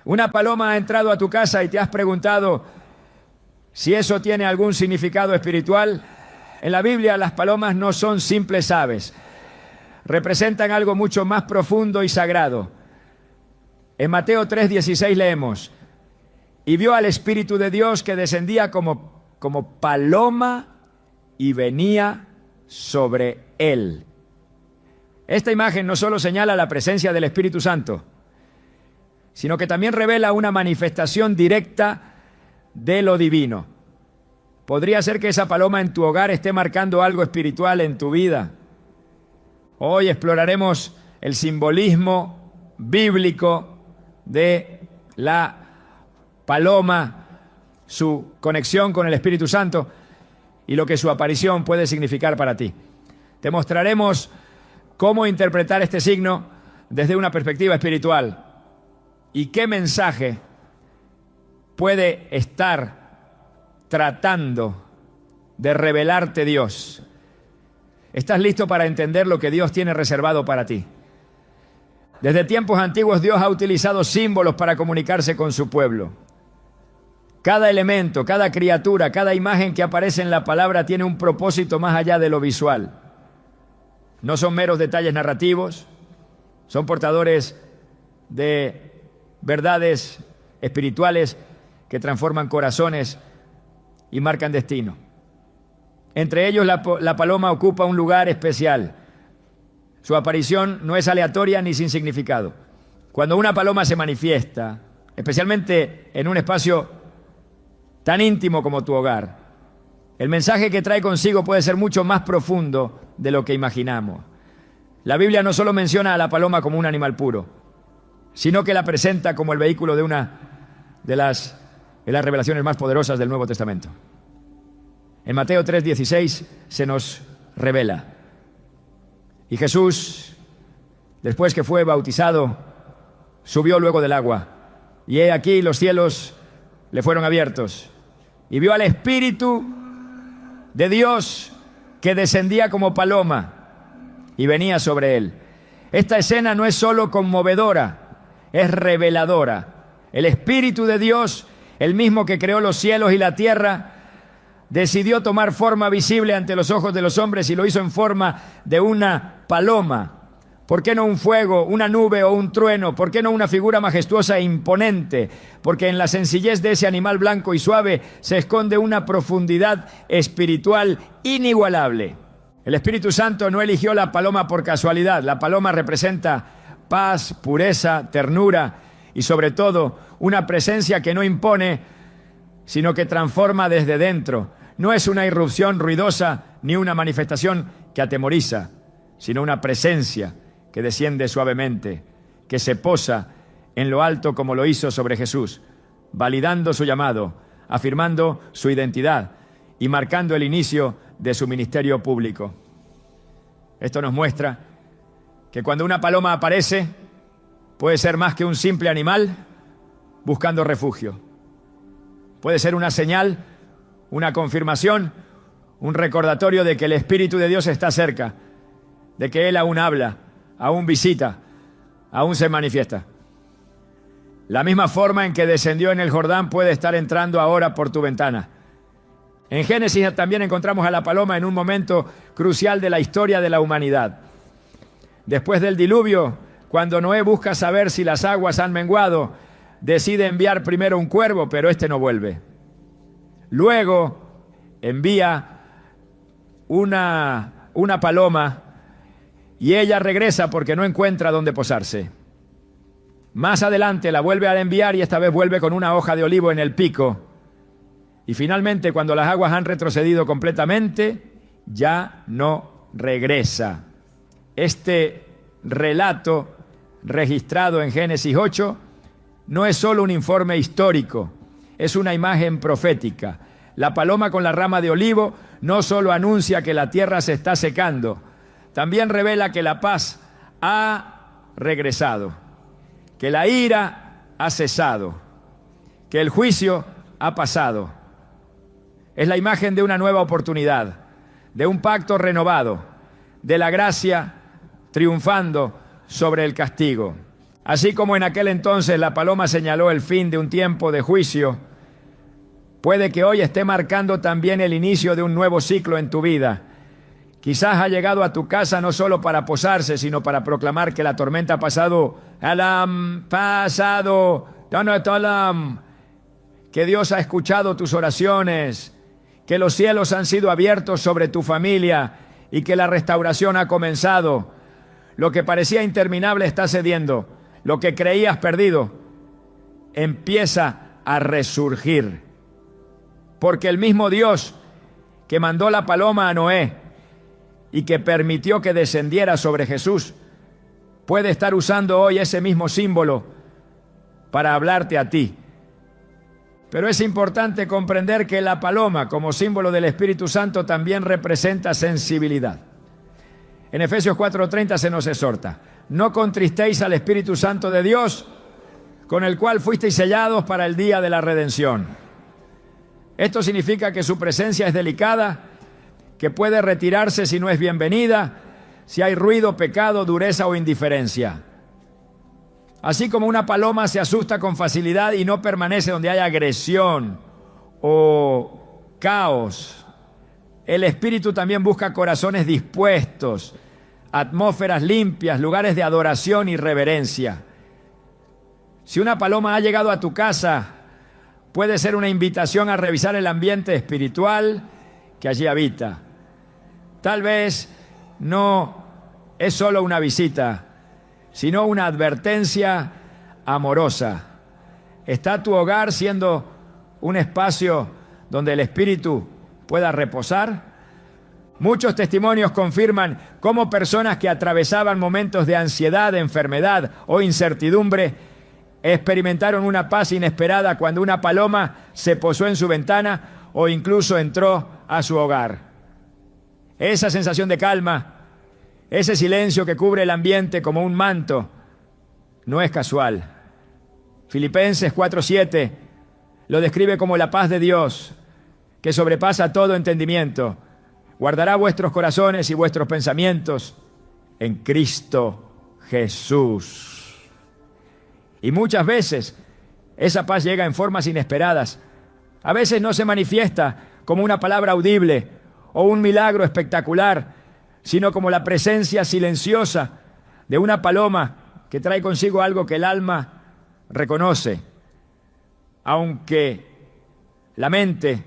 Una paloma ha entrado a tu casa y te has preguntado si eso tiene algún significado espiritual. En la Biblia las palomas no son simples aves, representan algo mucho más profundo y sagrado. En Mateo 3:16 leemos: y vio al Espíritu de Dios que descendía como paloma y venía sobre él. Esta imagen no solo señala la presencia del Espíritu Santo, sino que también revela una manifestación directa de lo divino. Podría ser que esa paloma en tu hogar esté marcando algo espiritual en tu vida. Hoy exploraremos el simbolismo bíblico de la paloma, su conexión con el Espíritu Santo y lo que su aparición puede significar para ti. Te mostraremos cómo interpretar este signo desde una perspectiva espiritual y qué mensaje puede estar tratando de revelarte Dios. ¿Estás listo para entender lo que Dios tiene reservado para ti? Desde tiempos antiguos Dios ha utilizado símbolos para comunicarse con su pueblo. Cada elemento, cada criatura, cada imagen que aparece en la palabra tiene un propósito más allá de lo visual. No son meros detalles narrativos, son portadores de verdades espirituales que transforman corazones y marcan destino. Entre ellos la paloma ocupa un lugar especial. Su aparición no es aleatoria ni sin significado. Cuando una paloma se manifiesta, especialmente en un espacio tan íntimo como tu hogar, el mensaje que trae consigo puede ser mucho más profundo de lo que imaginamos. La Biblia no solo menciona a la paloma como un animal puro, sino que la presenta como el vehículo de una de las revelaciones más poderosas del Nuevo Testamento. En Mateo 3:16 se nos revela: y Jesús, después que fue bautizado, subió luego del agua, y he aquí los cielos le fueron abiertos, y vio al Espíritu de Dios que descendía como paloma y venía sobre él. Esta escena no es solo conmovedora, es reveladora. El Espíritu de Dios, el mismo que creó los cielos y la tierra, decidió tomar forma visible ante los ojos de los hombres y lo hizo en forma de una paloma. ¿Por qué no un fuego, una nube o un trueno? ¿Por qué no una figura majestuosa e imponente? Porque en la sencillez de ese animal blanco y suave se esconde una profundidad espiritual inigualable. El Espíritu Santo no eligió la paloma por casualidad. La paloma representa paz, pureza, ternura y sobre todo una presencia que no impone, sino que transforma desde dentro. No es una irrupción ruidosa ni una manifestación que atemoriza, sino una presencia que desciende suavemente, que se posa en lo alto como lo hizo sobre Jesús, validando su llamado, afirmando su identidad y marcando el inicio de su ministerio público. Esto nos muestra que cuando una paloma aparece, puede ser más que un simple animal buscando refugio. Puede ser una señal, una confirmación, un recordatorio de que el Espíritu de Dios está cerca, de que Él aún habla, aún visita, aún se manifiesta. La misma forma en que descendió en el Jordán puede estar entrando ahora por tu ventana. En Génesis también encontramos a la paloma en un momento crucial de la historia de la humanidad. Después del diluvio, cuando Noé busca saber si las aguas han menguado, decide enviar primero un cuervo, pero este no vuelve. Luego envía una paloma y ella regresa porque no encuentra dónde posarse. Más adelante la vuelve a enviar y esta vez vuelve con una hoja de olivo en el pico. Y finalmente, cuando las aguas han retrocedido completamente, ya no regresa. Este relato registrado en Génesis 8 no es solo un informe histórico, es una imagen profética. La paloma con la rama de olivo no solo anuncia que la tierra se está secando, también revela que la paz ha regresado, que la ira ha cesado, que el juicio ha pasado. Es la imagen de una nueva oportunidad, de un pacto renovado, de la gracia triunfando sobre el castigo. Así como en aquel entonces la paloma señaló el fin de un tiempo de juicio, puede que hoy esté marcando también el inicio de un nuevo ciclo en tu vida. Quizás ha llegado a tu casa no solo para posarse, sino para proclamar que la tormenta ha pasado. Que Dios ha escuchado tus oraciones, que los cielos han sido abiertos sobre tu familia y que la restauración ha comenzado. Lo que parecía interminable está cediendo. Lo que creías perdido empieza a resurgir. Porque el mismo Dios que mandó la paloma a Noé y que permitió que descendiera sobre Jesús, puede estar usando hoy ese mismo símbolo para hablarte a ti. Pero es importante comprender que la paloma, como símbolo del Espíritu Santo, también representa sensibilidad. En Efesios 4:30 se nos exhorta: no contristéis al Espíritu Santo de Dios, con el cual fuisteis sellados para el día de la redención. Esto significa que su presencia es delicada, que puede retirarse si no es bienvenida, si hay ruido, pecado, dureza o indiferencia. Así como una paloma se asusta con facilidad y no permanece donde hay agresión o caos, el Espíritu también busca corazones dispuestos, atmósferas limpias, lugares de adoración y reverencia. Si una paloma ha llegado a tu casa, puede ser una invitación a revisar el ambiente espiritual que allí habita. Tal vez no es solo una visita, sino una advertencia amorosa. ¿Está tu hogar siendo un espacio donde el Espíritu pueda reposar? Muchos testimonios confirman cómo personas que atravesaban momentos de ansiedad, enfermedad o incertidumbre experimentaron una paz inesperada cuando una paloma se posó en su ventana o incluso entró a su hogar. Esa sensación de calma, ese silencio que cubre el ambiente como un manto, no es casual. Filipenses 4:7 lo describe como la paz de Dios, que sobrepasa todo entendimiento. Guardará vuestros corazones y vuestros pensamientos en Cristo Jesús. Y muchas veces esa paz llega en formas inesperadas. A veces no se manifiesta como una palabra audible o un milagro espectacular, sino como la presencia silenciosa de una paloma que trae consigo algo que el alma reconoce, aunque la mente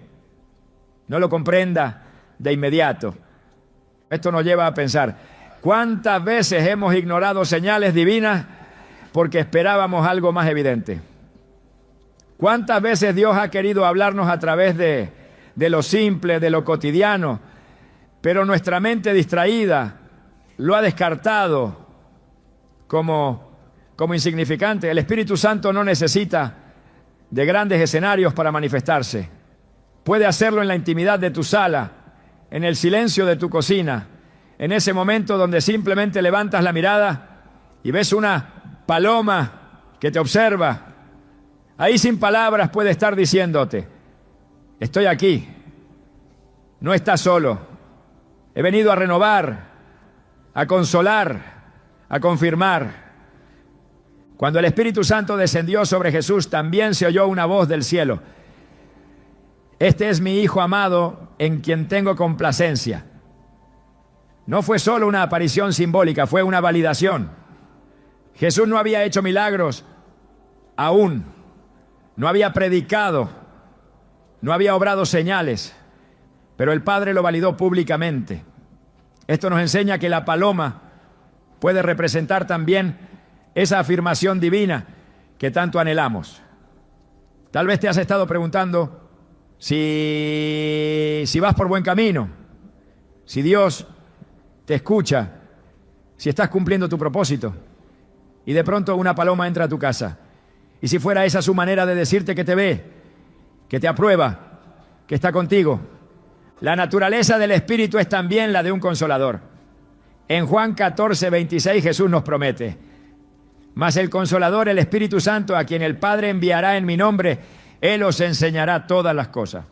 no lo comprenda de inmediato. Esto nos lleva a pensar, ¿cuántas veces hemos ignorado señales divinas porque esperábamos algo más evidente? ¿Cuántas veces Dios ha querido hablarnos a través de lo simple, de lo cotidiano, pero nuestra mente distraída lo ha descartado como insignificante? El Espíritu Santo no necesita de grandes escenarios para manifestarse. Puede hacerlo en la intimidad de tu sala, en el silencio de tu cocina, en ese momento donde simplemente levantas la mirada y ves una paloma que te observa. Ahí sin palabras puede estar diciéndote: estoy aquí, no estás solo, he venido a renovar, a consolar, a confirmar. Cuando el Espíritu Santo descendió sobre Jesús, también se oyó una voz del cielo: este es mi Hijo amado, en quien tengo complacencia. No fue solo una aparición simbólica, fue una validación. Jesús no había hecho milagros aún, no había predicado, no había obrado señales, pero el Padre lo validó públicamente. Esto nos enseña que la paloma puede representar también esa afirmación divina que tanto anhelamos. Tal vez te has estado preguntando si vas por buen camino, si Dios te escucha, si estás cumpliendo tu propósito. Y de pronto una paloma entra a tu casa. Y si fuera esa su manera de decirte que te ve, que te aprueba, que está contigo. La naturaleza del Espíritu es también la de un consolador. En Juan 14:26 Jesús nos promete: mas el Consolador, el Espíritu Santo, a quien el Padre enviará en mi nombre, Él os enseñará todas las cosas.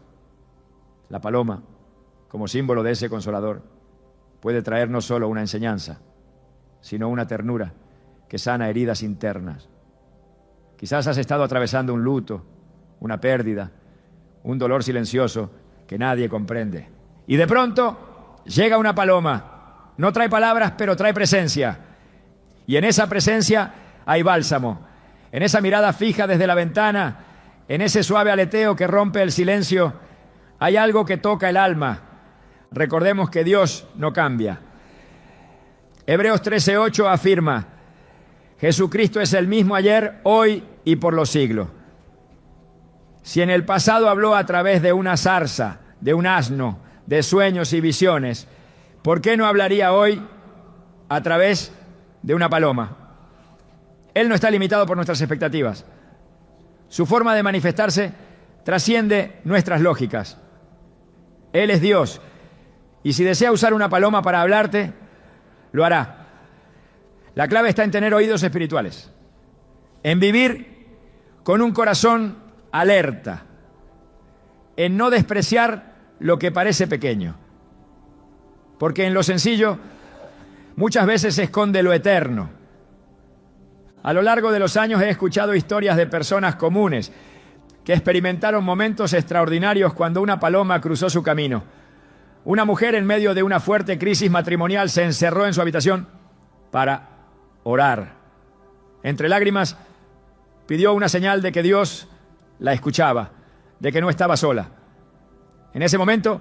La paloma, como símbolo de ese Consolador, puede traer no solo una enseñanza, sino una ternura que sana heridas internas. Quizás has estado atravesando un luto, una pérdida, un dolor silencioso que nadie comprende. Y de pronto llega una paloma. No trae palabras, pero trae presencia. Y en esa presencia hay bálsamo. En esa mirada fija desde la ventana, en ese suave aleteo que rompe el silencio, hay algo que toca el alma. Recordemos que Dios no cambia. Hebreos 13:8 afirma: Jesucristo es el mismo ayer, hoy y por los siglos. Si en el pasado habló a través de una zarza, de un asno, de sueños y visiones, ¿por qué no hablaría hoy a través de una paloma? Él no está limitado por nuestras expectativas. Su forma de manifestarse trasciende nuestras lógicas. Él es Dios, y si desea usar una paloma para hablarte, lo hará. La clave está en tener oídos espirituales, en vivir con un corazón alerta, en no despreciar lo que parece pequeño, porque en lo sencillo muchas veces se esconde lo eterno. A lo largo de los años he escuchado historias de personas comunes que experimentaron momentos extraordinarios cuando una paloma cruzó su camino. Una mujer en medio de una fuerte crisis matrimonial se encerró en su habitación para orar. Entre lágrimas pidió una señal de que Dios la escuchaba, de que no estaba sola. En ese momento,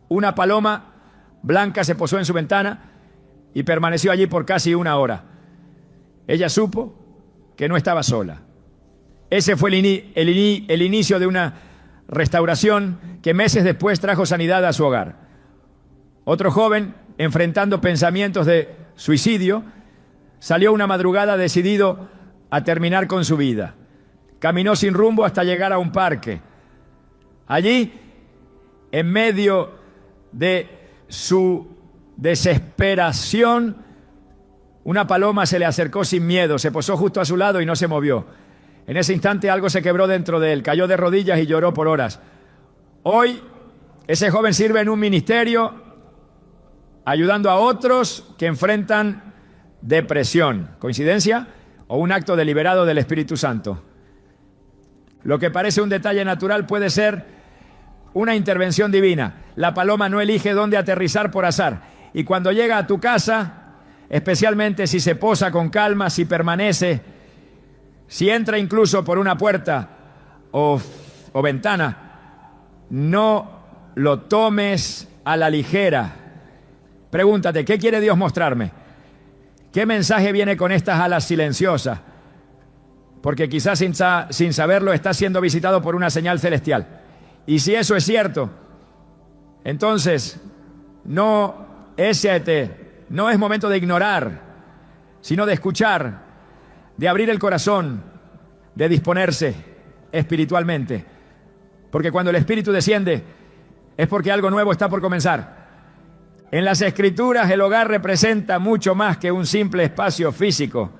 una paloma blanca se posó en su ventana y permaneció allí por casi una hora. Ella supo que no estaba sola. Ese fue el inicio de una restauración que meses después trajo sanidad a su hogar. Otro joven, enfrentando pensamientos de suicidio, salió una madrugada decidido a terminar con su vida. Caminó sin rumbo hasta llegar a un parque. Allí, en medio de su desesperación, una paloma se le acercó sin miedo, se posó justo a su lado y no se movió. En ese instante algo se quebró dentro de él, cayó de rodillas y lloró por horas. Hoy, ese joven sirve en un ministerio ayudando a otros que enfrentan depresión. ¿Coincidencia o un acto deliberado del Espíritu Santo? Lo que parece un detalle natural puede ser una intervención divina. La paloma no elige dónde aterrizar por azar. Y cuando llega a tu casa, especialmente si se posa con calma, si permanece, si entra incluso por una puerta o ventana, no lo tomes a la ligera. Pregúntate, ¿qué quiere Dios mostrarme? ¿Qué mensaje viene con estas alas silenciosas? Porque quizás sin saberlo está siendo visitado por una señal celestial. Y si eso es cierto, entonces no es momento de ignorar, sino de escuchar, de abrir el corazón, de disponerse espiritualmente. Porque cuando el Espíritu desciende, es porque algo nuevo está por comenzar. En las Escrituras, el hogar representa mucho más que un simple espacio físico.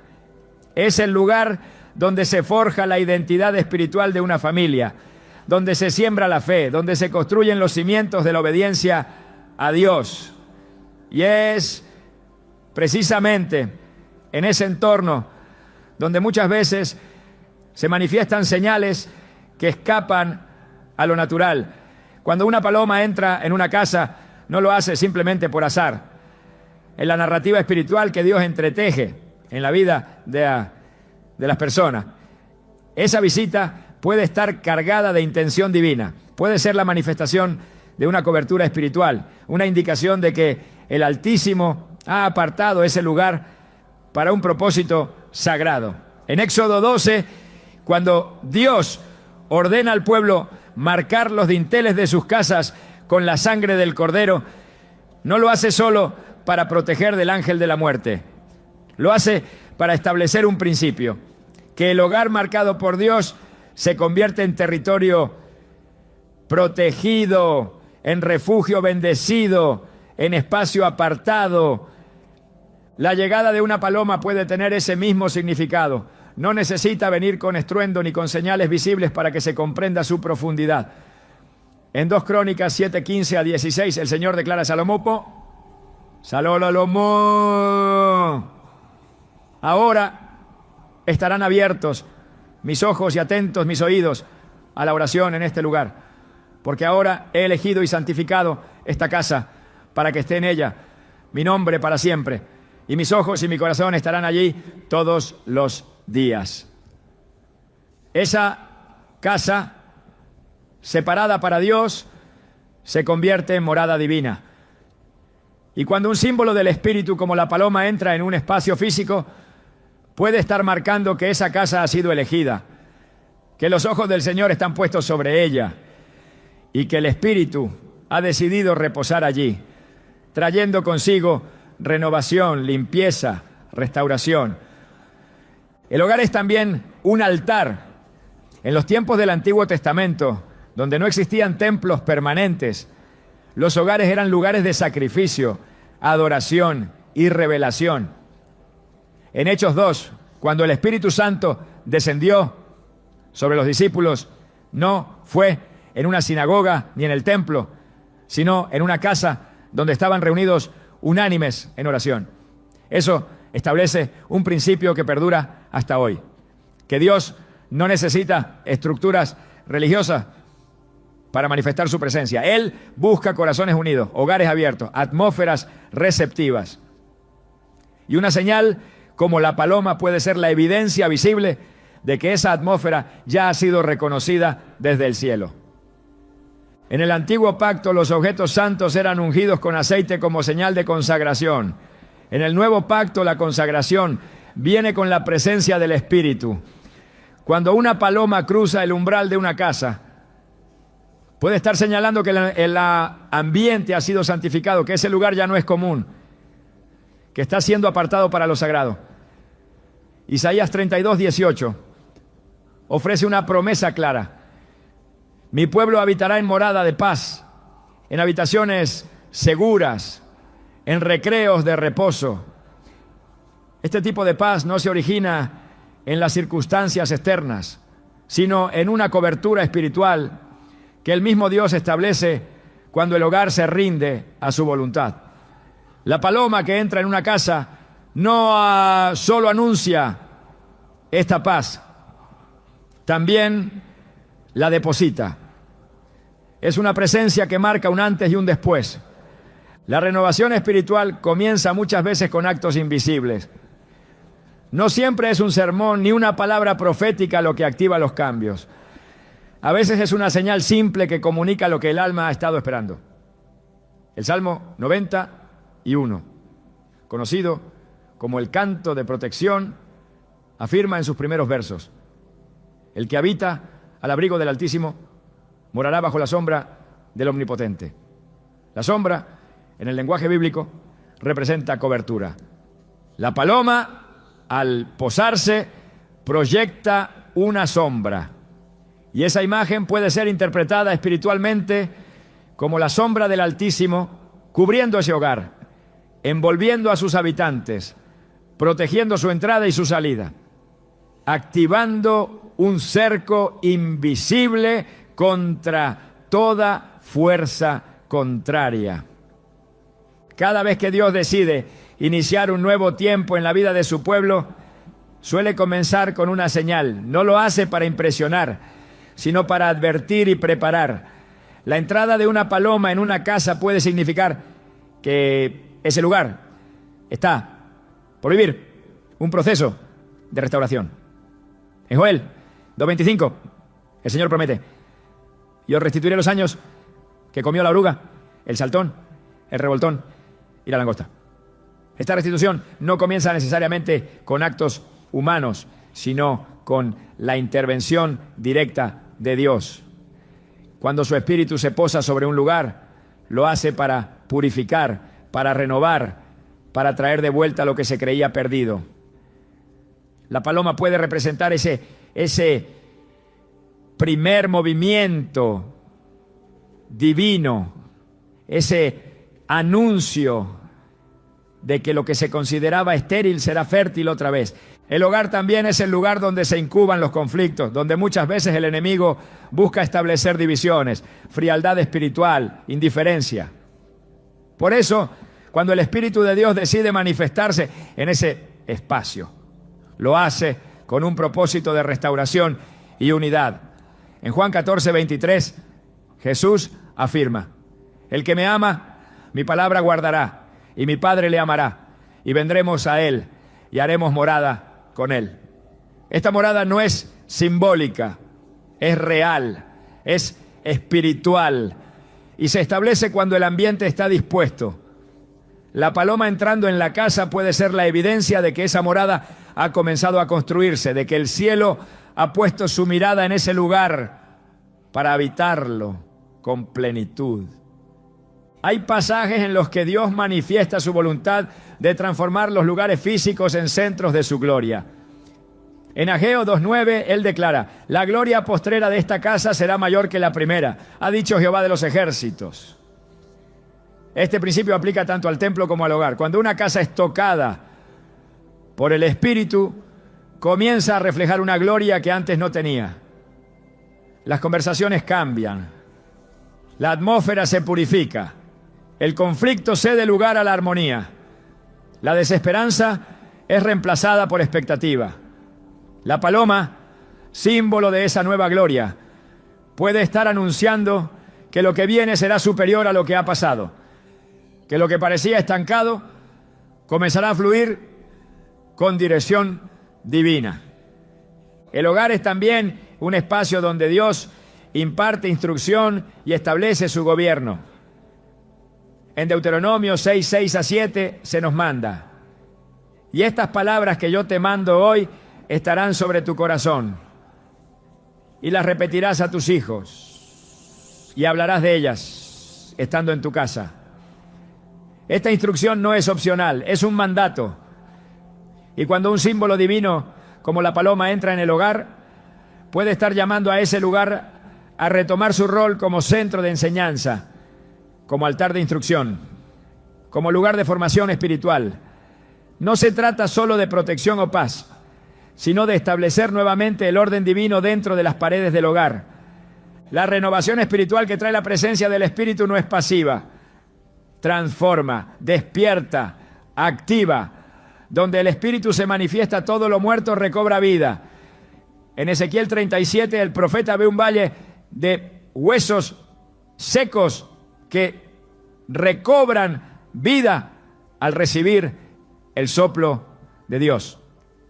Es el lugar donde se forja la identidad espiritual de una familia, donde se siembra la fe, donde se construyen los cimientos de la obediencia a Dios. Y es precisamente en ese entorno donde muchas veces se manifiestan señales que escapan a lo natural. Cuando una paloma entra en una casa, no lo hace simplemente por azar. En la narrativa espiritual que Dios entreteje en la vida de las personas, esa visita puede estar cargada de intención divina. Puede ser la manifestación de una cobertura espiritual, una indicación de que el Altísimo ha apartado ese lugar para un propósito sagrado. En Éxodo 12, cuando Dios ordena al pueblo marcar los dinteles de sus casas con la sangre del Cordero, no lo hace solo para proteger del ángel de la muerte. Lo hace para establecer un principio, que el hogar marcado por Dios se convierte en territorio protegido, en refugio bendecido, en espacio apartado. La llegada de una paloma puede tener ese mismo significado. No necesita venir con estruendo ni con señales visibles para que se comprenda su profundidad. En 2 Crónicas 7:15 a 16, el Señor declara a Salomón, Ahora estarán abiertos mis ojos y atentos mis oídos a la oración en este lugar, porque ahora he elegido y santificado esta casa para que esté en ella mi nombre para siempre, y mis ojos y mi corazón estarán allí todos los días. Esa casa separada para Dios se convierte en morada divina. Y cuando un símbolo del Espíritu como la paloma entra en un espacio físico, puede estar marcando que esa casa ha sido elegida, que los ojos del Señor están puestos sobre ella y que el Espíritu ha decidido reposar allí, trayendo consigo renovación, limpieza, restauración. El hogar es también un altar. En los tiempos del Antiguo Testamento, donde no existían templos permanentes, los hogares eran lugares de sacrificio, adoración y revelación. En Hechos 2, cuando el Espíritu Santo descendió sobre los discípulos, no fue en una sinagoga ni en el templo, sino en una casa donde estaban reunidos unánimes en oración. Eso establece un principio que perdura hasta hoy, que Dios no necesita estructuras religiosas para manifestar su presencia. Él busca corazones unidos, hogares abiertos, atmósferas receptivas. Y una señal como la paloma puede ser la evidencia visible de que esa atmósfera ya ha sido reconocida desde el cielo. En el antiguo pacto los objetos santos eran ungidos con aceite como señal de consagración. En el nuevo pacto la consagración viene con la presencia del Espíritu. Cuando una paloma cruza el umbral de una casa, puede estar señalando que el ambiente ha sido santificado, que ese lugar ya no es común, que está siendo apartado para lo sagrado. Isaías 32:18 ofrece una promesa clara. Mi pueblo habitará en morada de paz, en habitaciones seguras, en recreos de reposo. Este tipo de paz no se origina en las circunstancias externas, sino en una cobertura espiritual que el mismo Dios establece cuando el hogar se rinde a su voluntad. La paloma que entra en una casa no solo anuncia esta paz, también la deposita. Es una presencia que marca un antes y un después. La renovación espiritual comienza muchas veces con actos invisibles. No siempre es un sermón ni una palabra profética lo que activa los cambios. A veces es una señal simple que comunica lo que el alma ha estado esperando. El Salmo 91, conocido como el canto de protección, afirma en sus primeros versos: el que habita al abrigo del Altísimo morará bajo la sombra del Omnipotente. La sombra, en el lenguaje bíblico, representa cobertura. La paloma, al posarse, proyecta una sombra. Y esa imagen puede ser interpretada espiritualmente como la sombra del Altísimo cubriendo ese hogar, envolviendo a sus habitantes, protegiendo su entrada y su salida, activando un cerco invisible contra toda fuerza contraria. Cada vez que Dios decide iniciar un nuevo tiempo en la vida de su pueblo, suele comenzar con una señal. No lo hace para impresionar, sino para advertir y preparar. La entrada de una paloma en una casa puede significar que ese lugar está por vivir un proceso de restauración. En Joel 2:25, el Señor promete: y os restituiré los años que comió la oruga, el saltón, el revoltón y la langosta. Esta restitución no comienza necesariamente con actos humanos, sino con la intervención directa de Dios. Cuando su Espíritu se posa sobre un lugar, lo hace para purificar, para renovar, para traer de vuelta lo que se creía perdido. La paloma puede representar ese primer movimiento divino, ese anuncio de que lo que se consideraba estéril será fértil otra vez. El hogar también es el lugar donde se incuban los conflictos, donde muchas veces el enemigo busca establecer divisiones, frialdad espiritual, indiferencia. Por eso, cuando el Espíritu de Dios decide manifestarse en ese espacio, Lo hace con un propósito de restauración y unidad. En Juan 14:23, Jesús afirma: el que me ama, mi palabra guardará, y mi Padre le amará, y vendremos a él, y haremos morada con él. Esta morada no es simbólica, es real, es espiritual, y se establece cuando el ambiente está dispuesto. La paloma entrando en la casa puede ser la evidencia de que esa morada ha comenzado a construirse, de que el cielo ha puesto su mirada en ese lugar para habitarlo con plenitud. Hay pasajes en los que Dios manifiesta su voluntad de transformar los lugares físicos en centros de su gloria. En Ageo 2:9, Él declara: la gloria postrera de esta casa será mayor que la primera, ha dicho Jehová de los ejércitos. Este principio aplica tanto al templo como al hogar. Cuando una casa es tocada por el Espíritu, comienza a reflejar una gloria que antes no tenía. Las conversaciones cambian, la atmósfera se purifica, el conflicto cede lugar a la armonía, la desesperanza es reemplazada por expectativa. La paloma, símbolo de esa nueva gloria, puede estar anunciando que lo que viene será superior a lo que ha pasado, que lo que parecía estancado comenzará a fluir con dirección divina. El hogar es también un espacio donde Dios imparte instrucción y establece su gobierno. En Deuteronomio 6:6-7 se nos manda: y estas palabras que yo te mando hoy estarán sobre tu corazón, y las repetirás a tus hijos, y hablarás de ellas estando en tu casa. Esta instrucción no es opcional, es un mandato. Y cuando un símbolo divino como la paloma entra en el hogar, puede estar llamando a ese lugar a retomar su rol como centro de enseñanza, como altar de instrucción, como lugar de formación espiritual. No se trata solo de protección o paz, sino de establecer nuevamente el orden divino dentro de las paredes del hogar. La renovación espiritual que trae la presencia del Espíritu no es pasiva, transforma, despierta, activa. Donde el Espíritu se manifiesta, todo lo muerto recobra vida. En Ezequiel 37, el profeta ve un valle de huesos secos que recobran vida al recibir el soplo de Dios.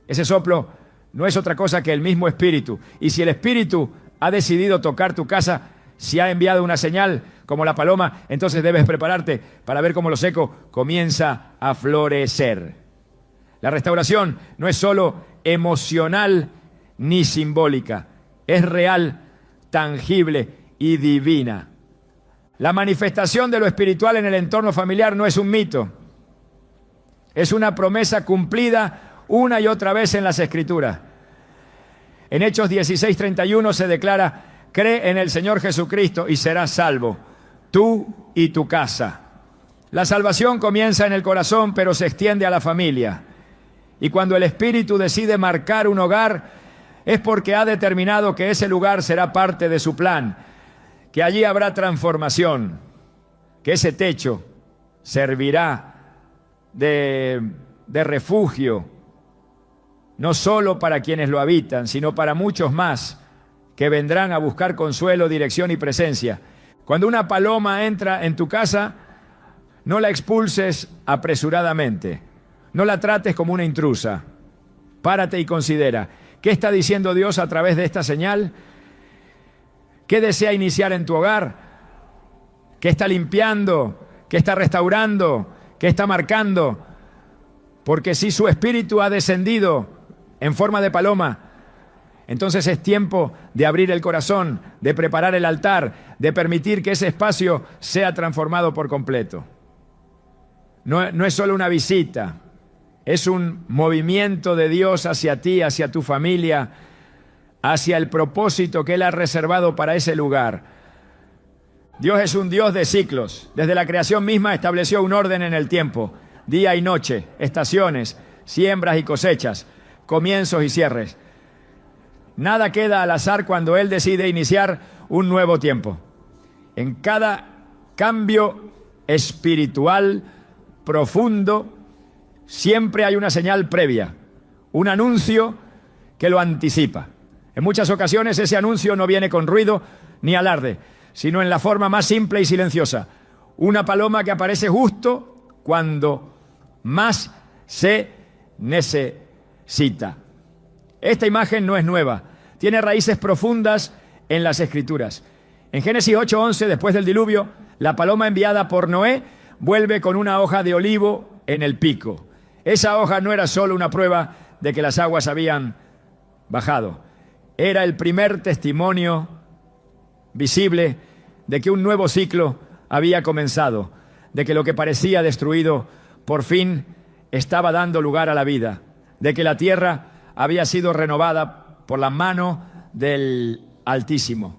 Ese soplo no es otra cosa que el mismo Espíritu. Y si el Espíritu ha decidido tocar tu casa, si ha enviado una señal como la paloma, entonces debes prepararte para ver cómo lo seco comienza a florecer. La restauración no es solo emocional ni simbólica, es real, tangible y divina. La manifestación de lo espiritual en el entorno familiar no es un mito, es una promesa cumplida una y otra vez en las Escrituras. En Hechos 16:31 se declara: cree en el Señor Jesucristo y serás salvo, tú y tu casa. La salvación comienza en el corazón, pero se extiende a la familia. Y cuando el Espíritu decide marcar un hogar, es porque ha determinado que ese lugar será parte de su plan, que allí habrá transformación, que ese techo servirá de refugio, no solo para quienes lo habitan, sino para muchos más que vendrán a buscar consuelo, dirección y presencia. Cuando una paloma entra en tu casa, no la expulses apresuradamente. No la trates como una intrusa. Párate y considera: ¿qué está diciendo Dios a través de esta señal? ¿Qué desea iniciar en tu hogar? ¿Qué está limpiando? ¿Qué está restaurando? ¿Qué está marcando? Porque si su espíritu ha descendido en forma de paloma, entonces es tiempo de abrir el corazón, de preparar el altar, de permitir que ese espacio sea transformado por completo. No es solo una visita. Es un movimiento de Dios hacia ti, hacia tu familia, hacia el propósito que Él ha reservado para ese lugar. Dios es un Dios de ciclos. Desde la creación misma estableció un orden en el tiempo: día y noche, estaciones, siembras y cosechas, comienzos y cierres. Nada queda al azar cuando Él decide iniciar un nuevo tiempo. En cada cambio espiritual profundo, siempre hay una señal previa, un anuncio que lo anticipa. En muchas ocasiones ese anuncio no viene con ruido ni alarde, sino en la forma más simple y silenciosa. Una paloma que aparece justo cuando más se necesita. Esta imagen no es nueva, tiene raíces profundas en las Escrituras. En Génesis 8:11, después del diluvio, la paloma enviada por Noé vuelve con una hoja de olivo en el pico. Esa hoja no era solo una prueba de que las aguas habían bajado, era el primer testimonio visible de que un nuevo ciclo había comenzado, de que lo que parecía destruido por fin estaba dando lugar a la vida, de que la tierra había sido renovada por la mano del Altísimo.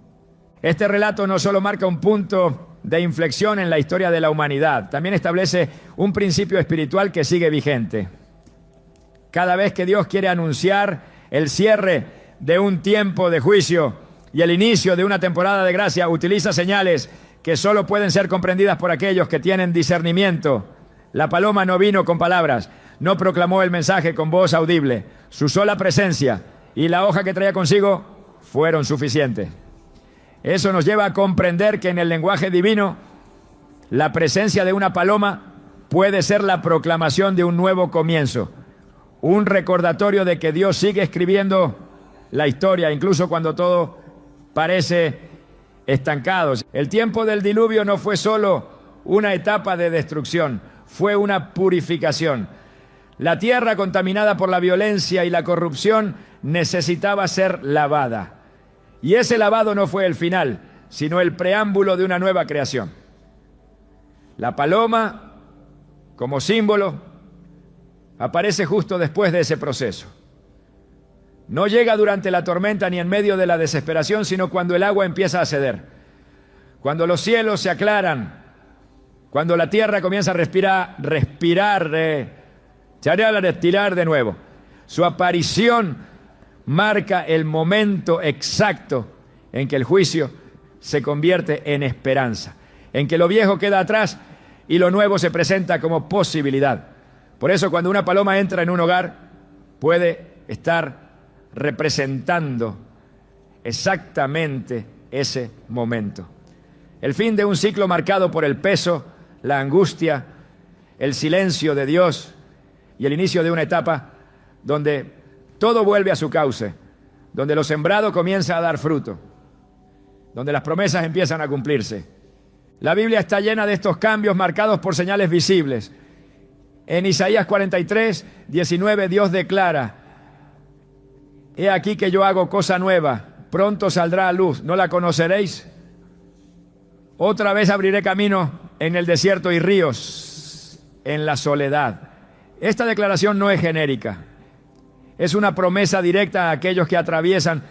Este relato no solo marca un punto de inflexión en la historia de la humanidad, también establece un principio espiritual que sigue vigente. Cada vez que Dios quiere anunciar el cierre de un tiempo de juicio y el inicio de una temporada de gracia, utiliza señales que solo pueden ser comprendidas por aquellos que tienen discernimiento. La paloma no vino con palabras, no proclamó el mensaje con voz audible. Su sola presencia y la hoja que traía consigo fueron suficientes. Eso nos lleva a comprender que en el lenguaje divino, la presencia de una paloma puede ser la proclamación de un nuevo comienzo, un recordatorio de que Dios sigue escribiendo la historia, incluso cuando todo parece estancado. El tiempo del diluvio no fue solo una etapa de destrucción, fue una purificación. La tierra contaminada por la violencia y la corrupción necesitaba ser lavada. Y ese lavado no fue el final, sino el preámbulo de una nueva creación. La paloma, como símbolo, aparece justo después de ese proceso. No llega durante la tormenta ni en medio de la desesperación, sino cuando el agua empieza a ceder, cuando los cielos se aclaran, cuando la tierra comienza a respirar de nuevo. Su aparición marca el momento exacto en que el juicio se convierte en esperanza, en que lo viejo queda atrás y lo nuevo se presenta como posibilidad. Por eso, cuando una paloma entra en un hogar, puede estar representando exactamente ese momento. El fin de un ciclo marcado por el peso, la angustia, el silencio de Dios y el inicio de una etapa donde todo vuelve a su cauce, donde lo sembrado comienza a dar fruto, donde las promesas empiezan a cumplirse. La Biblia está llena de estos cambios marcados por señales visibles. En Isaías 43:19, Dios declara: He aquí que yo hago cosa nueva, pronto saldrá a luz, ¿no la conoceréis? Otra vez abriré camino en el desierto y ríos en la soledad. Esta declaración no es genérica. Es una promesa directa a aquellos que atraviesan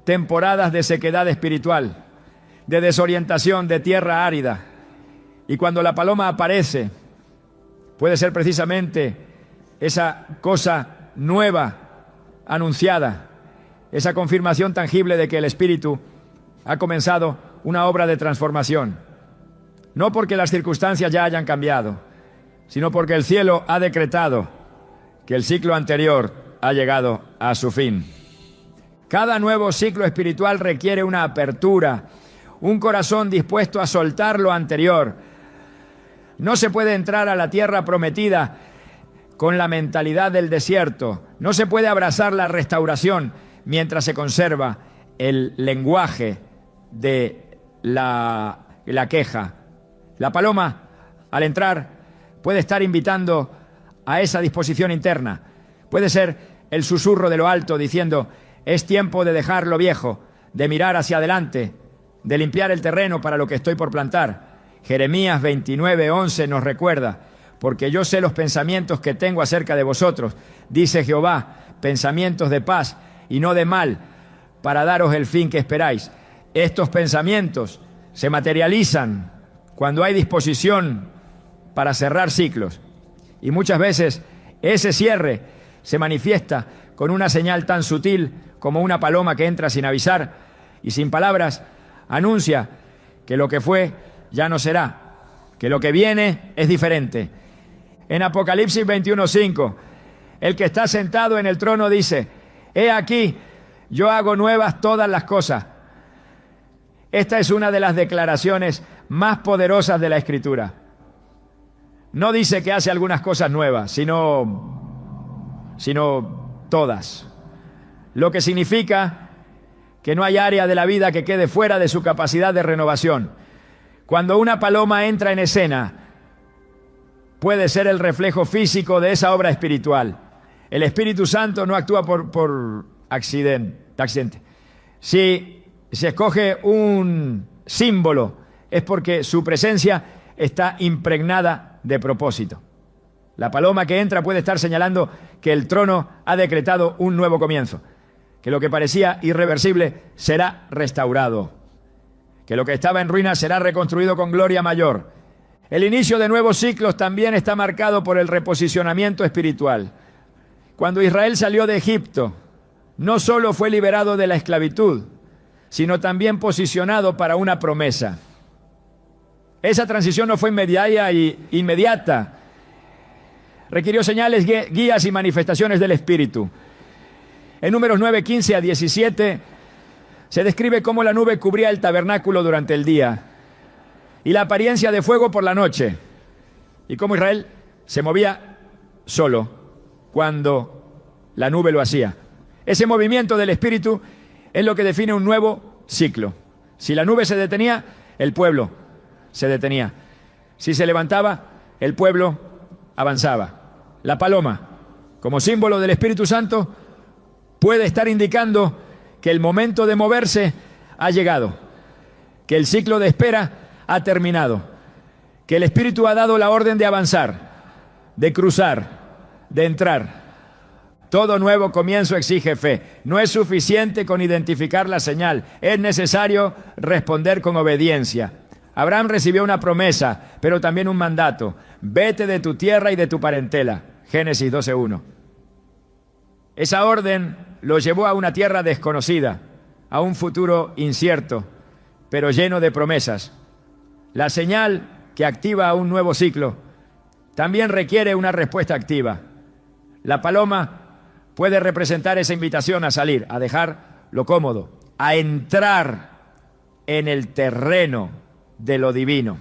temporadas de sequedad espiritual, de desorientación, de tierra árida. Y cuando la paloma aparece, puede ser precisamente esa cosa nueva anunciada, esa confirmación tangible de que el Espíritu ha comenzado una obra de transformación. No porque las circunstancias ya hayan cambiado, sino porque el cielo ha decretado que el ciclo anterior ha llegado a su fin. Cada nuevo ciclo espiritual requiere una apertura, un corazón dispuesto a soltar lo anterior. No se puede entrar a la tierra prometida con la mentalidad del desierto. No se puede abrazar la restauración mientras se conserva el lenguaje de la queja. La paloma, al entrar, puede estar invitando a esa disposición interna. Puede ser el susurro de lo alto diciendo: es tiempo de dejar lo viejo, de mirar hacia adelante, de limpiar el terreno para lo que estoy por plantar. Jeremías 29:11 nos recuerda: porque yo sé los pensamientos que tengo acerca de vosotros, dice Jehová, pensamientos de paz y no de mal, para daros el fin que esperáis. Estos pensamientos se materializan cuando hay disposición para cerrar ciclos. Y muchas veces ese cierre se manifiesta con una señal tan sutil como una paloma que entra sin avisar y sin palabras anuncia que lo que fue ya no será, que lo que viene es diferente. En Apocalipsis 21:5, El que está sentado en el trono dice: he aquí, yo hago nuevas todas las cosas. Esta es una de las declaraciones más poderosas de la Escritura. No dice que hace algunas cosas nuevas, sino todas. Lo que significa que no hay área de la vida que quede fuera de su capacidad de renovación. Cuando una paloma entra en escena, puede ser el reflejo físico de esa obra espiritual. El Espíritu Santo no actúa por accidente. Si se escoge un símbolo, es porque su presencia está impregnada de propósito. La paloma que entra puede estar señalando que el trono ha decretado un nuevo comienzo, que lo que parecía irreversible será restaurado, que lo que estaba en ruinas será reconstruido con gloria mayor. El inicio de nuevos ciclos también está marcado por el reposicionamiento espiritual. Cuando Israel salió de Egipto, no solo fue liberado de la esclavitud, sino también posicionado para una promesa. Esa transición no fue inmediata. Requirió señales, guías y manifestaciones del Espíritu. En Números 9, 15 a 17, se describe cómo la nube cubría el tabernáculo durante el día y la apariencia de fuego por la noche, y cómo Israel se movía solo cuando la nube lo hacía. Ese movimiento del Espíritu es lo que define un nuevo ciclo. Si la nube se detenía, el pueblo se detenía. Si se levantaba, el pueblo avanzaba. La paloma, como símbolo del Espíritu Santo, puede estar indicando que el momento de moverse ha llegado, que el ciclo de espera ha terminado, que el Espíritu ha dado la orden de avanzar, de cruzar, de entrar. Todo nuevo comienzo exige fe. No es suficiente con identificar la señal, es necesario responder con obediencia. Abraham recibió una promesa, pero también un mandato: vete de tu tierra y de tu parentela. Génesis 12:1. Esa orden lo llevó a una tierra desconocida, a un futuro incierto, pero lleno de promesas. La señal que activa un nuevo ciclo también requiere una respuesta activa. La paloma puede representar esa invitación a salir, a dejar lo cómodo, a entrar en el terreno de lo divino.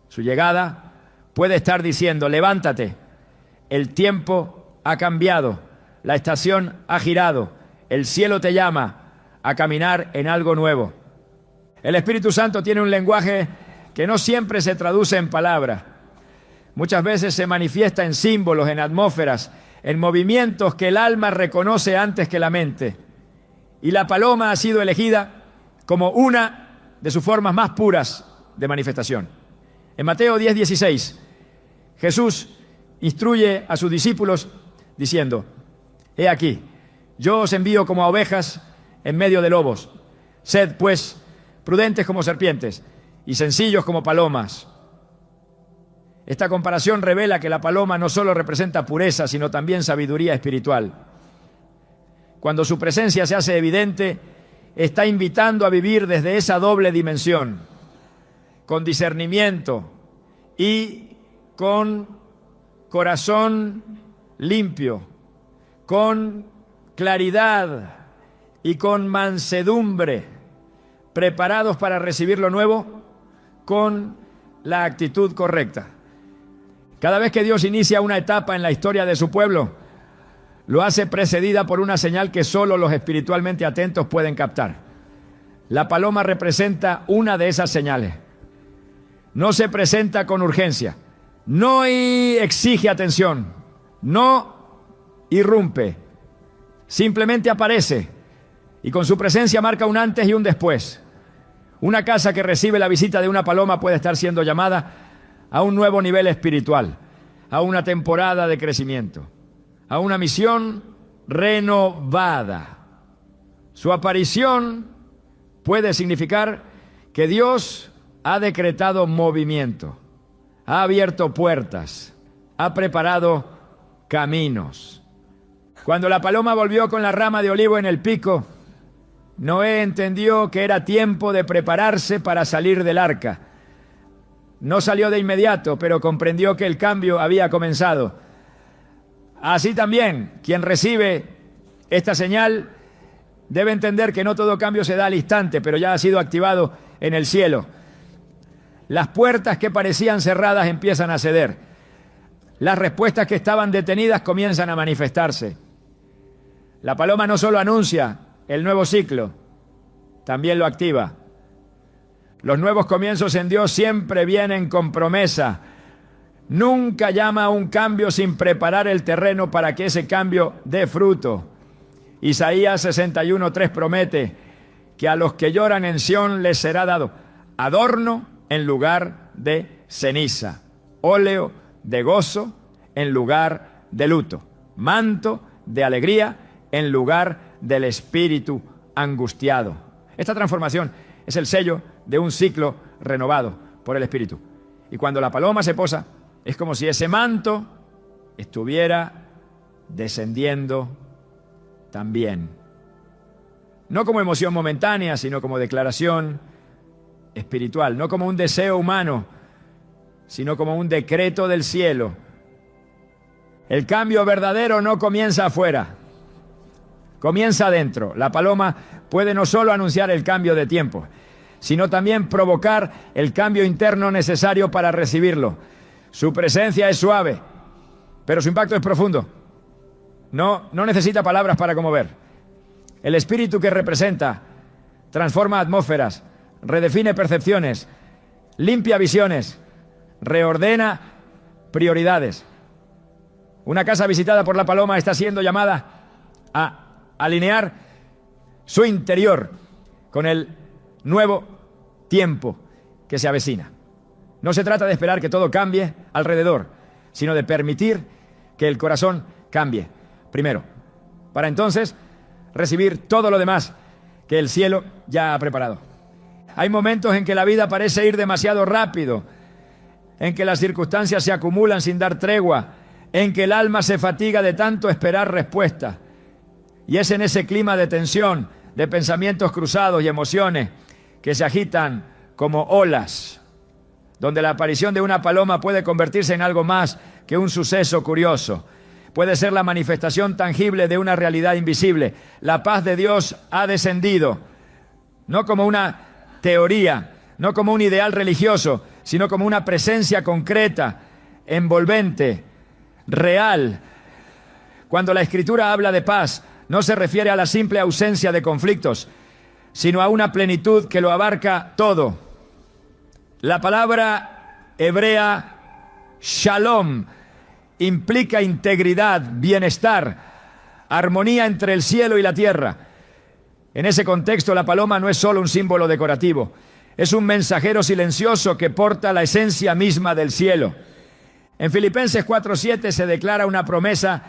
Su llegada puede estar diciendo: levántate, el tiempo ha cambiado, la estación ha girado, el cielo te llama a caminar en algo nuevo. El Espíritu Santo tiene un lenguaje que no siempre se traduce en palabras. Muchas veces se manifiesta en símbolos, en atmósferas, en movimientos que el alma reconoce antes que la mente. Y la paloma ha sido elegida como una de sus formas más puras de manifestación. En Mateo 10:16, Jesús instruye a sus discípulos diciendo: he aquí, yo os envío como a ovejas en medio de lobos. Sed, pues, prudentes como serpientes y sencillos como palomas. Esta comparación revela que la paloma no solo representa pureza, sino también sabiduría espiritual. Cuando su presencia se hace evidente, está invitando a vivir desde esa doble dimensión, con discernimiento y con corazón limpio, con claridad y con mansedumbre, preparados para recibir lo nuevo con la actitud correcta. Cada vez que Dios inicia una etapa en la historia de su pueblo, lo hace precedida por una señal que solo los espiritualmente atentos pueden captar. La paloma representa una de esas señales. No se presenta con urgencia, no exige atención, no irrumpe, simplemente aparece y con su presencia marca un antes y un después. Una casa que recibe la visita de una paloma puede estar siendo llamada a un nuevo nivel espiritual, a una temporada de crecimiento, a una misión renovada. Su aparición puede significar que Dios ha decretado movimiento, ha abierto puertas, ha preparado caminos. Cuando la paloma volvió con la rama de olivo en el pico, Noé entendió que era tiempo de prepararse para salir del arca. No salió de inmediato, pero comprendió que el cambio había comenzado. Así también, quien recibe esta señal debe entender que no todo cambio se da al instante, pero ya ha sido activado en el cielo. Las puertas que parecían cerradas empiezan a ceder. Las respuestas que estaban detenidas comienzan a manifestarse. La paloma no solo anuncia el nuevo ciclo, también lo activa. Los nuevos comienzos en Dios siempre vienen con promesa. Nunca llama a un cambio sin preparar el terreno para que ese cambio dé fruto. Isaías 61:3 promete que a los que lloran en Sión les será dado adorno en lugar de ceniza, óleo de gozo en lugar de luto, manto de alegría en lugar del espíritu angustiado. Esta transformación es el sello de un ciclo renovado por el Espíritu. Y cuando la paloma se posa, es como si ese manto estuviera descendiendo también. No como emoción momentánea, sino como declaración espiritual. No como un deseo humano, sino como un decreto del cielo. El cambio verdadero no comienza afuera, comienza adentro. La paloma puede no solo anunciar el cambio de tiempo, sino también provocar el cambio interno necesario para recibirlo. Su presencia es suave, pero su impacto es profundo. No necesita palabras para conmover. El espíritu que representa transforma atmósferas, redefine percepciones, limpia visiones, reordena prioridades. Una casa visitada por la paloma está siendo llamada a alinear su interior con el nuevo tiempo que se avecina. No se trata de esperar que todo cambie alrededor, sino de permitir que el corazón cambie primero, para entonces recibir todo lo demás que el cielo ya ha preparado. Hay momentos en que la vida parece ir demasiado rápido, en que las circunstancias se acumulan sin dar tregua, en que el alma se fatiga de tanto esperar respuesta. Y es en ese clima de tensión, de pensamientos cruzados y emociones que se agitan como olas, donde la aparición de una paloma puede convertirse en algo más que un suceso curioso. Puede ser la manifestación tangible de una realidad invisible. La paz de Dios ha descendido, no como una teoría, no como un ideal religioso, sino como una presencia concreta, envolvente, real. Cuando la Escritura habla de paz, no se refiere a la simple ausencia de conflictos, sino a una plenitud que lo abarca todo. La palabra hebrea shalom implica integridad, bienestar, armonía entre el cielo y la tierra. En ese contexto, la paloma no es solo un símbolo decorativo, es un mensajero silencioso que porta la esencia misma del cielo. En Filipenses 4:7 se declara una promesa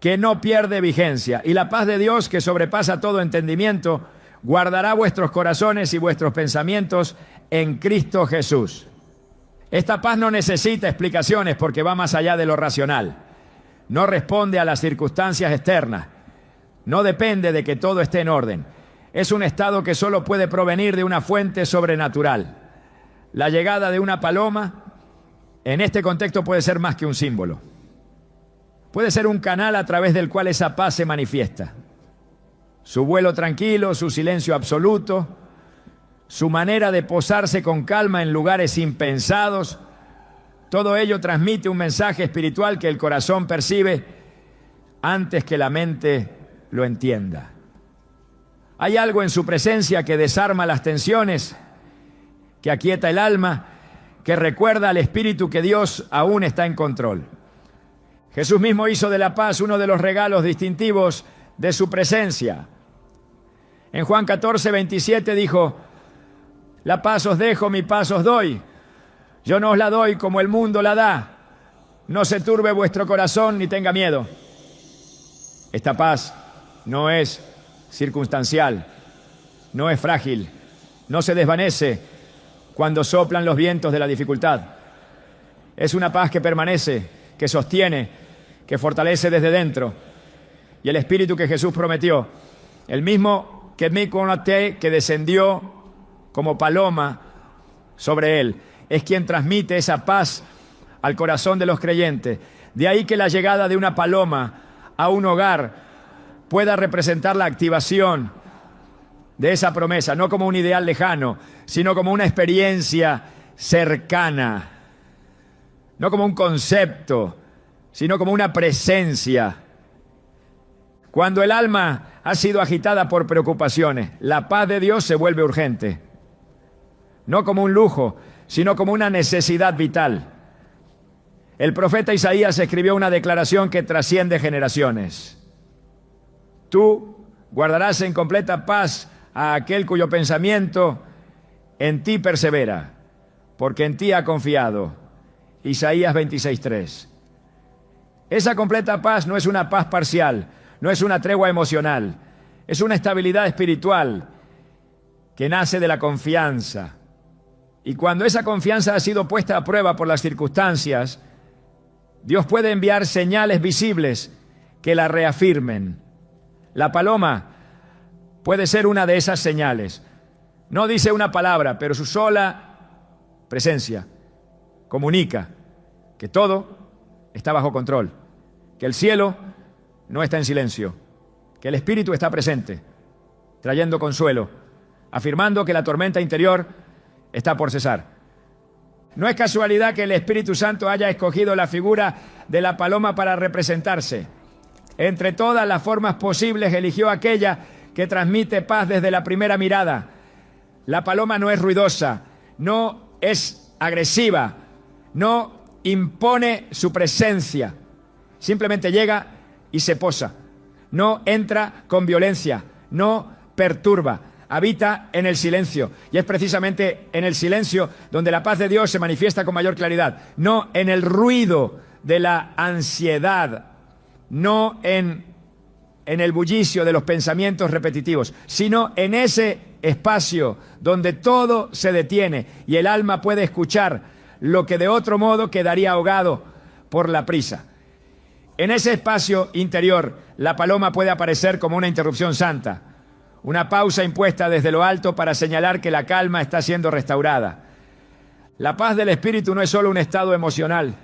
que no pierde vigencia. Y la paz de Dios, que sobrepasa todo entendimiento, guardará vuestros corazones y vuestros pensamientos en Cristo Jesús. Esta paz no necesita explicaciones porque va más allá de lo racional. No responde a las circunstancias externas. No depende de que todo esté en orden. Es un estado que solo puede provenir de una fuente sobrenatural. La llegada de una paloma, en este contexto, puede ser más que un símbolo. Puede ser un canal a través del cual esa paz se manifiesta. Su vuelo tranquilo, su silencio absoluto, su manera de posarse con calma en lugares impensados, todo ello transmite un mensaje espiritual que el corazón percibe antes que la mente lo entienda. Hay algo en su presencia que desarma las tensiones, que aquieta el alma, que recuerda al espíritu que Dios aún está en control. Jesús mismo hizo de la paz uno de los regalos distintivos de su presencia. En Juan 14:27 dijo: la paz os dejo, mi paz os doy. Yo no os la doy como el mundo la da. No se turbe vuestro corazón ni tenga miedo. Esta paz no es circunstancial, no es frágil, no se desvanece cuando soplan los vientos de la dificultad. Es una paz que permanece, que sostiene, que fortalece desde dentro. Y el Espíritu que Jesús prometió, el mismo que descendió como paloma sobre él, es quien transmite esa paz al corazón de los creyentes, De ahí que la llegada de una paloma a un hogar pueda representar la activación de esa promesa, no como un ideal lejano, sino como una experiencia cercana, no como un concepto, sino como una presencia. Cuando el alma ha sido agitada por preocupaciones, la paz de Dios se vuelve urgente, no como un lujo, sino como una necesidad vital. El profeta Isaías escribió una declaración que trasciende generaciones. Tú guardarás en completa paz a aquel cuyo pensamiento en ti persevera, porque en ti ha confiado. Isaías 26:3. Esa completa paz no es una paz parcial, no es una tregua emocional, es una estabilidad espiritual que nace de la confianza. Y cuando esa confianza ha sido puesta a prueba por las circunstancias, Dios puede enviar señales visibles que la reafirmen. La paloma puede ser una de esas señales. No dice una palabra, pero su sola presencia comunica que todo está bajo control, que el cielo no está en silencio, que el Espíritu está presente, trayendo consuelo, afirmando que la tormenta interior está por cesar. No es casualidad que el Espíritu Santo haya escogido la figura de la paloma para representarse. Entre todas las formas posibles eligió aquella que transmite paz desde la primera mirada. La paloma no es ruidosa, no es agresiva, no impone su presencia. Simplemente llega y se posa. No entra con violencia, no perturba. Habita en el silencio, y es precisamente en el silencio donde la paz de Dios se manifiesta con mayor claridad, no en el ruido de la ansiedad, no en el bullicio de los pensamientos repetitivos, sino en ese espacio donde todo se detiene y el alma puede escuchar lo que de otro modo quedaría ahogado por la prisa. En ese espacio interior, la paloma puede aparecer como una interrupción santa, una pausa impuesta desde lo alto para señalar que la calma está siendo restaurada. La paz del Espíritu no es solo un estado emocional,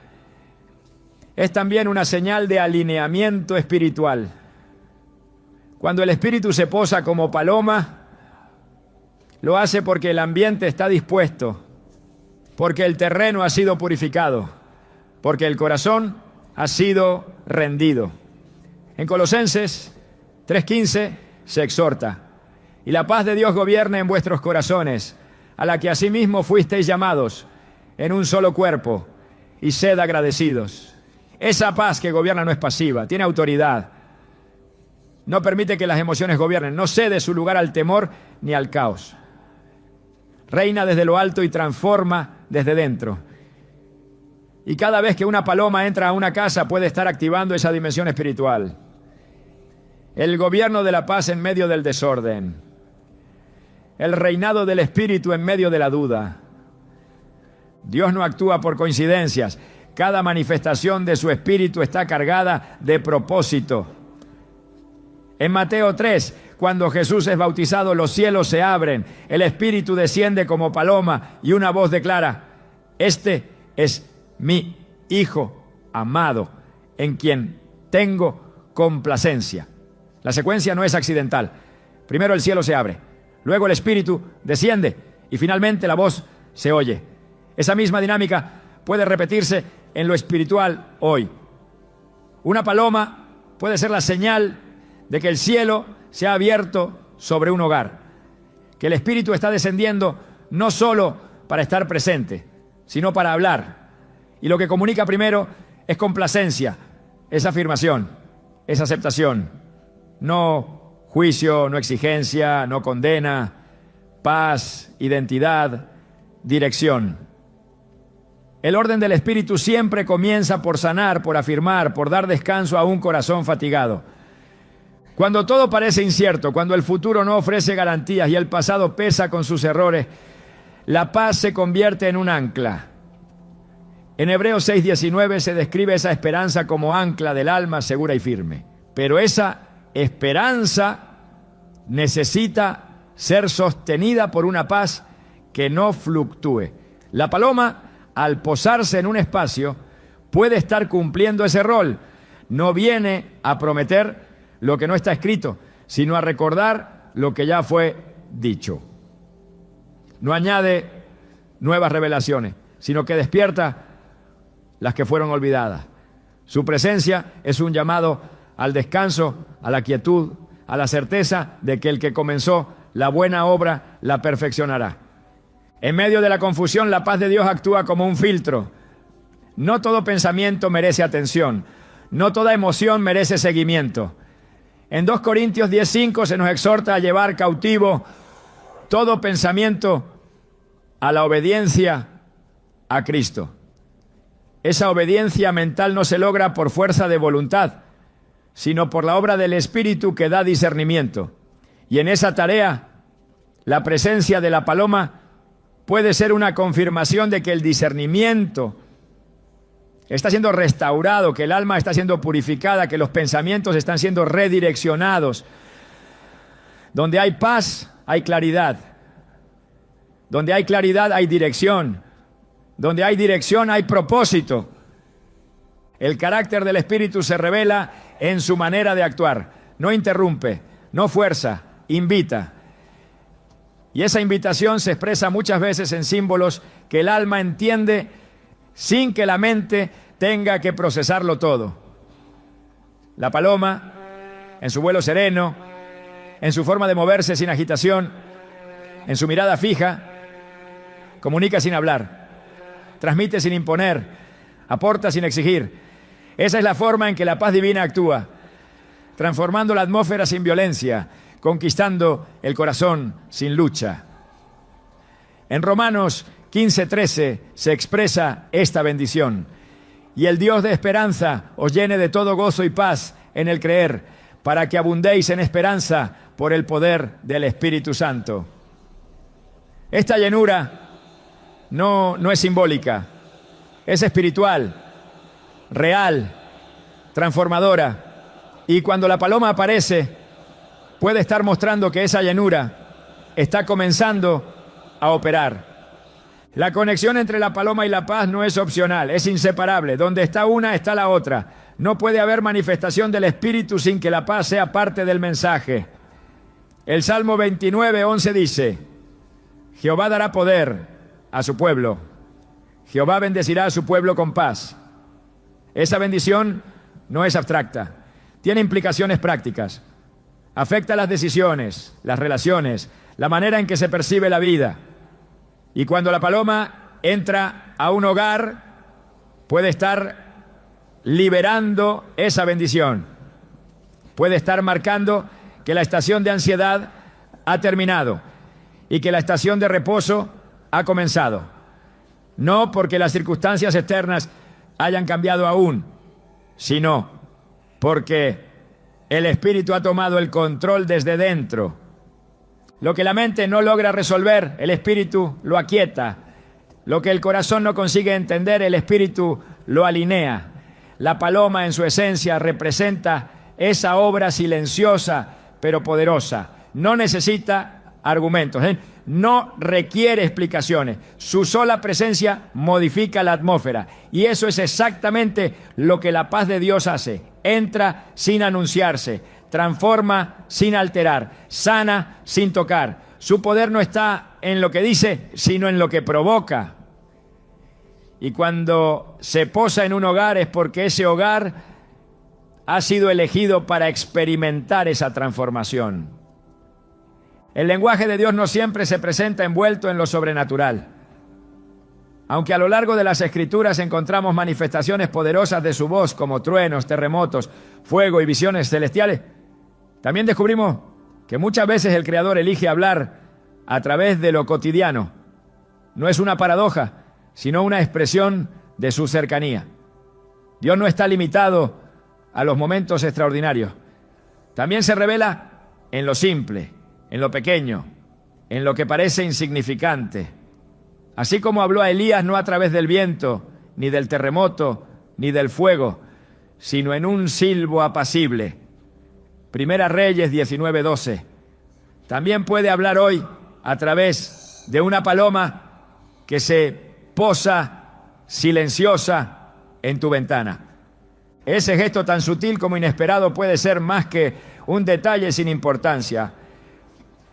es también una señal de alineamiento espiritual. Cuando el Espíritu se posa como paloma, lo hace porque el ambiente está dispuesto, porque el terreno ha sido purificado, porque el corazón ha sido rendido. En Colosenses 3:15 se exhorta: y la paz de Dios gobierne en vuestros corazones, a la que asimismo fuisteis llamados en un solo cuerpo, y sed agradecidos. Esa paz que gobierna no es pasiva, tiene autoridad. No permite que las emociones gobiernen, no cede su lugar al temor ni al caos. Reina desde lo alto y transforma desde dentro. Y cada vez que una paloma entra a una casa puede estar activando esa dimensión espiritual. El gobierno de la paz en medio del desorden. El reinado del Espíritu en medio de la duda. Dios no actúa por coincidencias. Cada manifestación de su Espíritu está cargada de propósito. En Mateo 3, cuando Jesús es bautizado, los cielos se abren, el Espíritu desciende como paloma y una voz declara: este es mi Hijo amado, en quien tengo complacencia. La secuencia no es accidental. Primero el cielo se abre, luego el Espíritu desciende y finalmente la voz se oye. Esa misma dinámica puede repetirse en lo espiritual hoy. Una paloma puede ser la señal de que el cielo se ha abierto sobre un hogar, que el Espíritu está descendiendo no solo para estar presente, sino para hablar. Y lo que comunica primero es complacencia, es afirmación, es aceptación. No juicio, no exigencia, no condena, paz, identidad, dirección. El orden del Espíritu siempre comienza por sanar, por afirmar, por dar descanso a un corazón fatigado. Cuando todo parece incierto, cuando el futuro no ofrece garantías y el pasado pesa con sus errores, la paz se convierte en un ancla. En Hebreos 6:19 se describe esa esperanza como ancla del alma segura y firme. Pero esa esperanza necesita ser sostenida por una paz que no fluctúe. La paloma, al posarse en un espacio, puede estar cumpliendo ese rol. No viene a prometer lo que no está escrito, sino a recordar lo que ya fue dicho. No añade nuevas revelaciones, sino que despierta las que fueron olvidadas. Su presencia es un llamado al descanso, a la quietud, a la certeza de que el que comenzó la buena obra la perfeccionará. En medio de la confusión, la paz de Dios actúa como un filtro. No todo pensamiento merece atención, no toda emoción merece seguimiento. En 2 Corintios 10:5 se nos exhorta a llevar cautivo todo pensamiento a la obediencia a Cristo. Esa obediencia mental no se logra por fuerza de voluntad, sino por la obra del Espíritu que da discernimiento. Y en esa tarea, la presencia de la paloma puede ser una confirmación de que el discernimiento está siendo restaurado, que el alma está siendo purificada, que los pensamientos están siendo redireccionados. Donde hay paz, hay claridad. Donde hay claridad, hay dirección. Donde hay dirección, hay propósito. El carácter del Espíritu se revela en su manera de actuar. No interrumpe, no fuerza, invita. Y esa invitación se expresa muchas veces en símbolos que el alma entiende sin que la mente tenga que procesarlo todo. La paloma, en su vuelo sereno, en su forma de moverse sin agitación, en su mirada fija, comunica sin hablar, transmite sin imponer, aporta sin exigir. Esa es la forma en que la paz divina actúa, transformando la atmósfera sin violencia, conquistando el corazón sin lucha. En Romanos 15:13 se expresa esta bendición. Y el Dios de esperanza os llene de todo gozo y paz en el creer, para que abundéis en esperanza por el poder del Espíritu Santo. Esta llenura no es simbólica, es espiritual, real, transformadora. Y cuando la paloma aparece, puede estar mostrando que esa llenura está comenzando a operar. La conexión entre la paloma y la paz no es opcional, es inseparable. Donde está una, está la otra. No puede haber manifestación del Espíritu sin que la paz sea parte del mensaje. El Salmo 29:11 dice: Jehová dará poder a su pueblo. Jehová bendecirá a su pueblo con paz. Esa bendición no es abstracta, tiene implicaciones prácticas. Afecta las decisiones, las relaciones, la manera en que se percibe la vida. Y cuando la paloma entra a un hogar, puede estar liberando esa bendición. Puede estar marcando que la estación de ansiedad ha terminado y que la estación de reposo ha comenzado. No porque las circunstancias externas hayan cambiado aún, sino porque el Espíritu ha tomado el control desde dentro. Lo que la mente no logra resolver, el Espíritu lo aquieta. Lo que el corazón no consigue entender, el Espíritu lo alinea. La paloma en su esencia representa esa obra silenciosa pero poderosa. No necesita argumentos, no requiere explicaciones. Su sola presencia modifica la atmósfera. Y eso es exactamente lo que la paz de Dios hace. Entra sin anunciarse, transforma sin alterar, sana sin tocar. Su poder no está en lo que dice, sino en lo que provoca. Y cuando se posa en un hogar es porque ese hogar ha sido elegido para experimentar esa transformación. El lenguaje de Dios no siempre se presenta envuelto en lo sobrenatural. Aunque a lo largo de las Escrituras encontramos manifestaciones poderosas de su voz, como truenos, terremotos, fuego y visiones celestiales, también descubrimos que muchas veces el Creador elige hablar a través de lo cotidiano. No es una paradoja, sino una expresión de su cercanía. Dios no está limitado a los momentos extraordinarios. También se revela en lo simple, en lo pequeño, en lo que parece insignificante. Así como habló a Elías no a través del viento, ni del terremoto, ni del fuego, sino en un silbo apacible. Primera Reyes 19:12. También puede hablar hoy a través de una paloma que se posa silenciosa en tu ventana. Ese gesto tan sutil como inesperado puede ser más que un detalle sin importancia.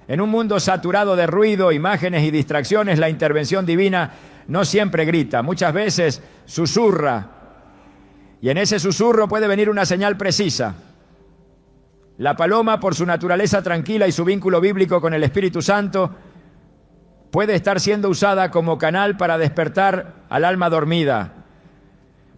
En un mundo saturado de ruido, imágenes y distracciones, la intervención divina no siempre grita, muchas veces susurra. Y en ese susurro puede venir una señal precisa. La paloma, por su naturaleza tranquila y su vínculo bíblico con el Espíritu Santo, puede estar siendo usada como canal para despertar al alma dormida,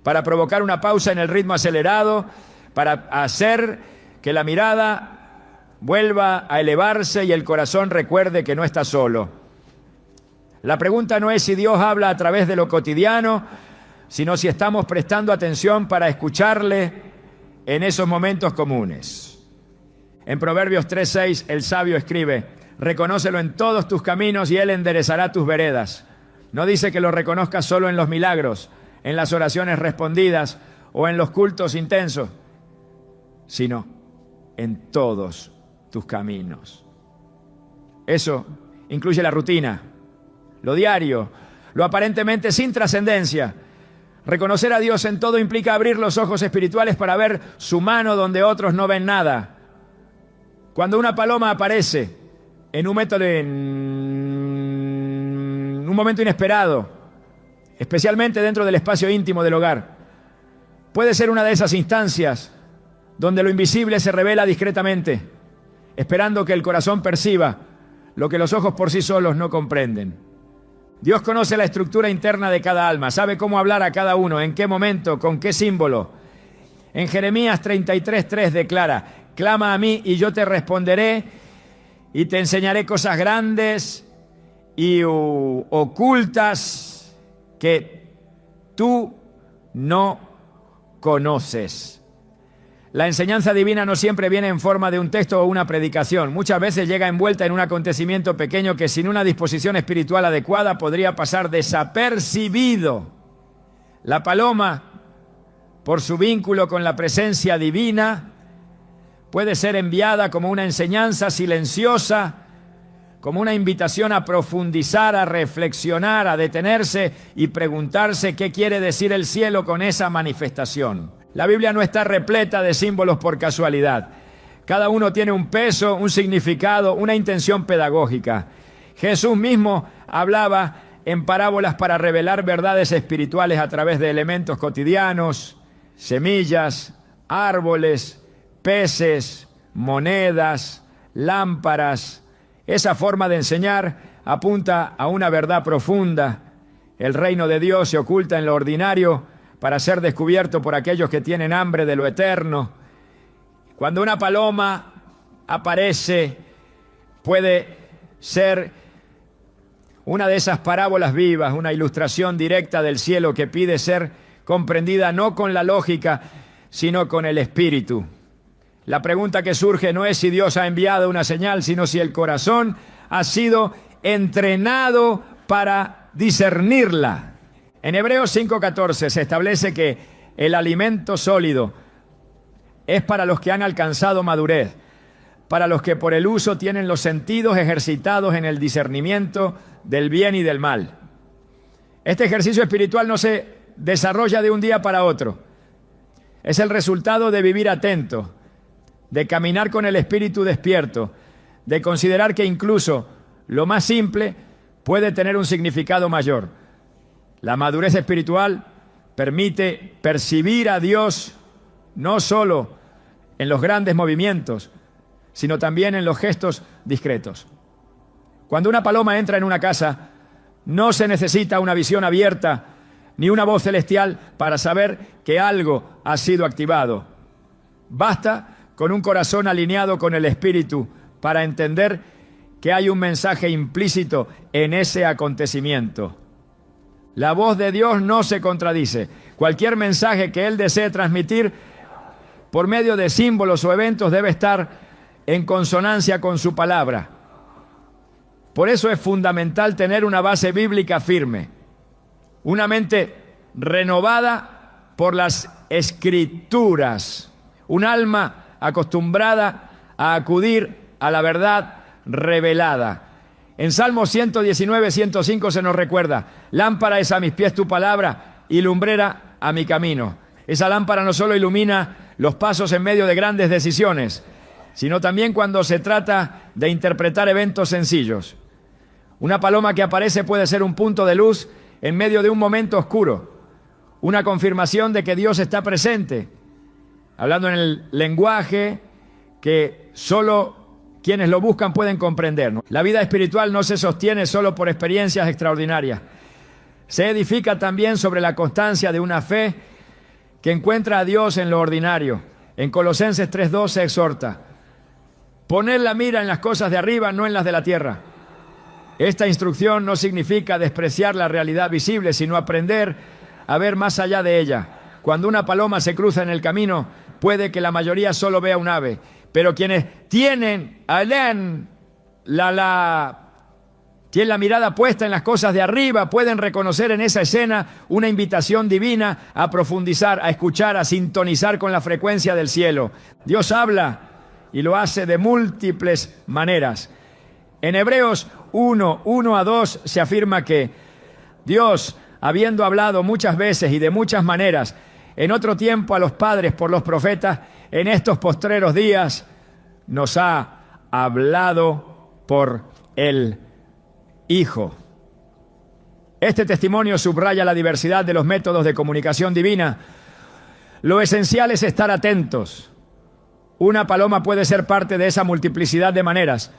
para provocar una pausa en el ritmo acelerado, para hacer que la mirada vuelva a elevarse y el corazón recuerde que no está solo. La pregunta no es si Dios habla a través de lo cotidiano, sino si estamos prestando atención para escucharle en esos momentos comunes. En Proverbios 3:6 el sabio escribe: reconócelo en todos tus caminos y Él enderezará tus veredas. No dice que lo reconozcas solo en los milagros, en las oraciones respondidas o en los cultos intensos, sino en todos tus caminos. Eso incluye la rutina, lo diario, lo aparentemente sin trascendencia. Reconocer a Dios en todo implica abrir los ojos espirituales para ver su mano donde otros no ven nada. Cuando una paloma aparece en un momento inesperado, especialmente dentro del espacio íntimo del hogar, puede ser una de esas instancias donde lo invisible se revela discretamente, esperando que el corazón perciba lo que los ojos por sí solos no comprenden. Dios conoce la estructura interna de cada alma, sabe cómo hablar a cada uno, en qué momento, con qué símbolo. En Jeremías 33:3 declara: clama a mí y yo te responderé y te enseñaré cosas grandes y ocultas que tú no conoces. La enseñanza divina no siempre viene en forma de un texto o una predicación. Muchas veces llega envuelta en un acontecimiento pequeño que sin una disposición espiritual adecuada podría pasar desapercibido. La paloma, por su vínculo con la presencia divina, puede ser enviada como una enseñanza silenciosa, como una invitación a profundizar, a reflexionar, a detenerse y preguntarse qué quiere decir el cielo con esa manifestación. La Biblia no está repleta de símbolos por casualidad. Cada uno tiene un peso, un significado, una intención pedagógica. Jesús mismo hablaba en parábolas para revelar verdades espirituales a través de elementos cotidianos, semillas, árboles, peces, monedas, lámparas. Esa forma de enseñar apunta a una verdad profunda. El reino de Dios se oculta en lo ordinario para ser descubierto por aquellos que tienen hambre de lo eterno. Cuando una paloma aparece, puede ser una de esas parábolas vivas, una ilustración directa del cielo que pide ser comprendida no con la lógica, sino con el espíritu. La pregunta que surge no es si Dios ha enviado una señal, sino si el corazón ha sido entrenado para discernirla. En Hebreos 5:14 se establece que el alimento sólido es para los que han alcanzado madurez, para los que por el uso tienen los sentidos ejercitados en el discernimiento del bien y del mal. Este ejercicio espiritual no se desarrolla de un día para otro. Es el resultado de vivir atento, de caminar con el espíritu despierto, de considerar que incluso lo más simple puede tener un significado mayor. La madurez espiritual permite percibir a Dios no solo en los grandes movimientos, sino también en los gestos discretos. Cuando una paloma entra en una casa, no se necesita una visión abierta ni una voz celestial para saber que algo ha sido activado. Basta con un corazón alineado con el Espíritu para entender que hay un mensaje implícito en ese acontecimiento. La voz de Dios no se contradice. Cualquier mensaje que Él desee transmitir por medio de símbolos o eventos debe estar en consonancia con su palabra. Por eso es fundamental tener una base bíblica firme, una mente renovada por las Escrituras, un alma acostumbrada a acudir a la verdad revelada. En Salmo 119, 105 se nos recuerda: lámpara es a mis pies tu palabra y lumbrera a mi camino. Esa lámpara no solo ilumina los pasos en medio de grandes decisiones, sino también cuando se trata de interpretar eventos sencillos. Una paloma que aparece puede ser un punto de luz en medio de un momento oscuro, una confirmación de que Dios está presente, hablando en el lenguaje que solo quienes lo buscan pueden comprender. La vida espiritual no se sostiene solo por experiencias extraordinarias. Se edifica también sobre la constancia de una fe que encuentra a Dios en lo ordinario. En Colosenses 3:2 se exhorta: poner la mira en las cosas de arriba, no en las de la tierra. Esta instrucción no significa despreciar la realidad visible, sino aprender a ver más allá de ella. Cuando una paloma se cruza en el camino, puede que la mayoría solo vea un ave, pero quienes tienen la mirada puesta en las cosas de arriba pueden reconocer en esa escena una invitación divina a profundizar, a escuchar, a sintonizar con la frecuencia del cielo. Dios habla y lo hace de múltiples maneras. En Hebreos 1:1-2 se afirma que Dios, habiendo hablado muchas veces y de muchas maneras, en otro tiempo a los padres por los profetas, en estos postreros días nos ha hablado por el Hijo. Este testimonio subraya la diversidad de los métodos de comunicación divina. Lo esencial es estar atentos. Una paloma puede ser parte de esa multiplicidad de maneras.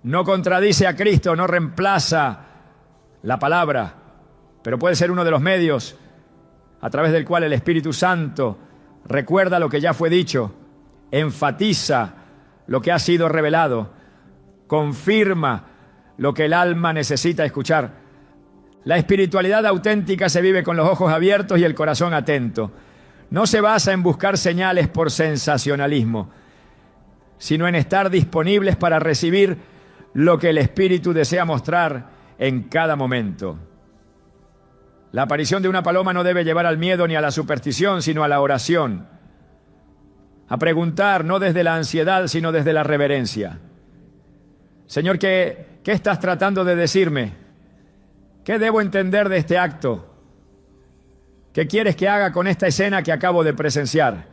No contradice a Cristo, no reemplaza la palabra, pero puede ser uno de los medios a través del cual el Espíritu Santo recuerda lo que ya fue dicho, enfatiza lo que ha sido revelado, confirma lo que el alma necesita escuchar. La espiritualidad auténtica se vive con los ojos abiertos y el corazón atento. No se basa en buscar señales por sensacionalismo, sino en estar disponibles para recibir lo que el Espíritu desea mostrar en cada momento. La aparición de una paloma no debe llevar al miedo ni a la superstición, sino a la oración. A preguntar, no desde la ansiedad, sino desde la reverencia. Señor, ¿qué estás tratando de decirme? ¿Qué debo entender de este acto? ¿Qué quieres que haga con esta escena que acabo de presenciar?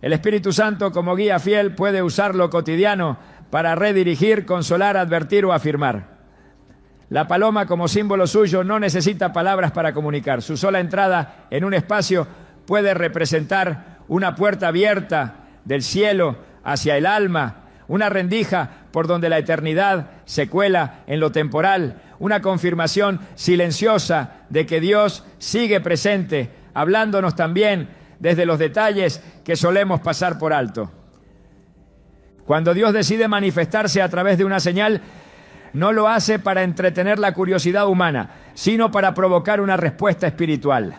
El Espíritu Santo, como guía fiel, puede usar lo cotidiano para redirigir, consolar, advertir o afirmar. La paloma, como símbolo suyo, no necesita palabras para comunicar. Su sola entrada en un espacio puede representar una puerta abierta del cielo hacia el alma, una rendija por donde la eternidad se cuela en lo temporal, una confirmación silenciosa de que Dios sigue presente, hablándonos también desde los detalles que solemos pasar por alto. Cuando Dios decide manifestarse a través de una señal, no lo hace para entretener la curiosidad humana, sino para provocar una respuesta espiritual.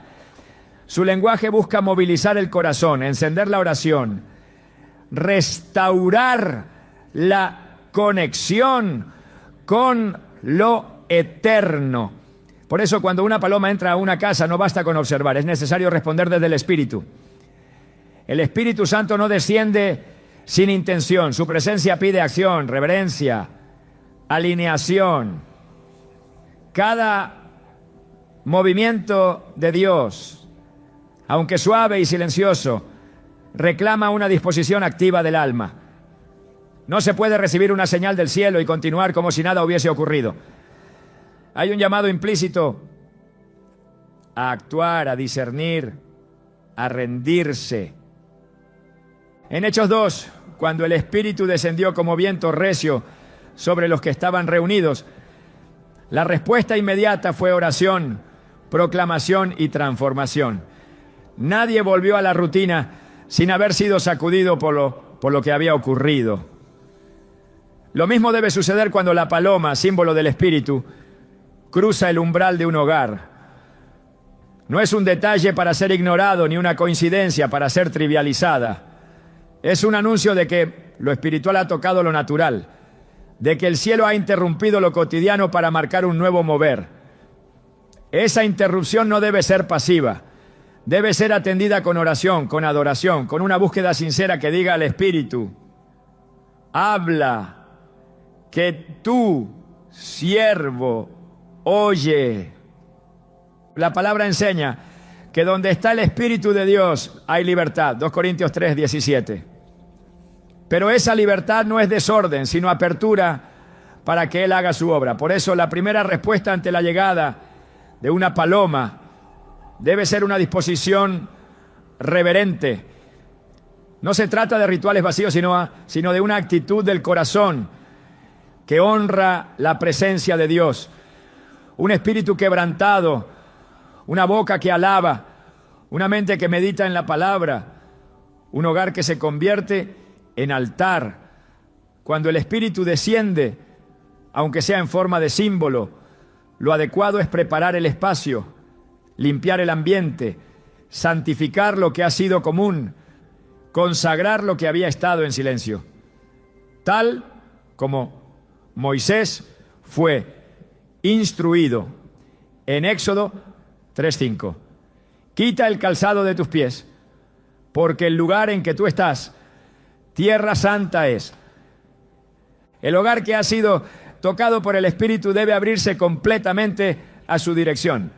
Su lenguaje busca movilizar el corazón, encender la oración, restaurar la conexión con lo eterno. Por eso, cuando una paloma entra a una casa, no basta con observar, es necesario responder desde el Espíritu. El Espíritu Santo no desciende sin intención. Su presencia pide acción, reverencia, alineación. Cada movimiento de Dios, aunque suave y silencioso, reclama una disposición activa del alma. No se puede recibir una señal del cielo y continuar como si nada hubiese ocurrido. Hay un llamado implícito a actuar, a discernir, a rendirse. En Hechos 2, cuando el Espíritu descendió como viento recio sobre los que estaban reunidos, la respuesta inmediata fue oración, proclamación y transformación. Nadie volvió a la rutina sin haber sido sacudido por lo que había ocurrido. Lo mismo debe suceder cuando la paloma, símbolo del Espíritu, cruza el umbral de un hogar. No es un detalle para ser ignorado ni una coincidencia para ser trivializada. Es un anuncio de que lo espiritual ha tocado lo natural, de que el cielo ha interrumpido lo cotidiano para marcar un nuevo mover. Esa interrupción no debe ser pasiva, debe ser atendida con oración, con adoración, con una búsqueda sincera que diga al Espíritu: habla, que tú, siervo, oye. La palabra enseña que donde está el Espíritu de Dios hay libertad. 2 Corintios 3, 17. Pero esa libertad no es desorden, sino apertura para que Él haga su obra. Por eso la primera respuesta ante la llegada de una paloma debe ser una disposición reverente. No se trata de rituales vacíos, sino de una actitud del corazón que honra la presencia de Dios. Un espíritu quebrantado, una boca que alaba, una mente que medita en la palabra, un hogar que se convierte en altar. Cuando el Espíritu desciende, aunque sea en forma de símbolo, lo adecuado es preparar el espacio, limpiar el ambiente, santificar lo que ha sido común, consagrar lo que había estado en silencio. Tal como Moisés fue instruido en Éxodo 3:5. Quita el calzado de tus pies, porque el lugar en que tú estás, tierra santa es. El hogar que ha sido tocado por el Espíritu debe abrirse completamente a su dirección.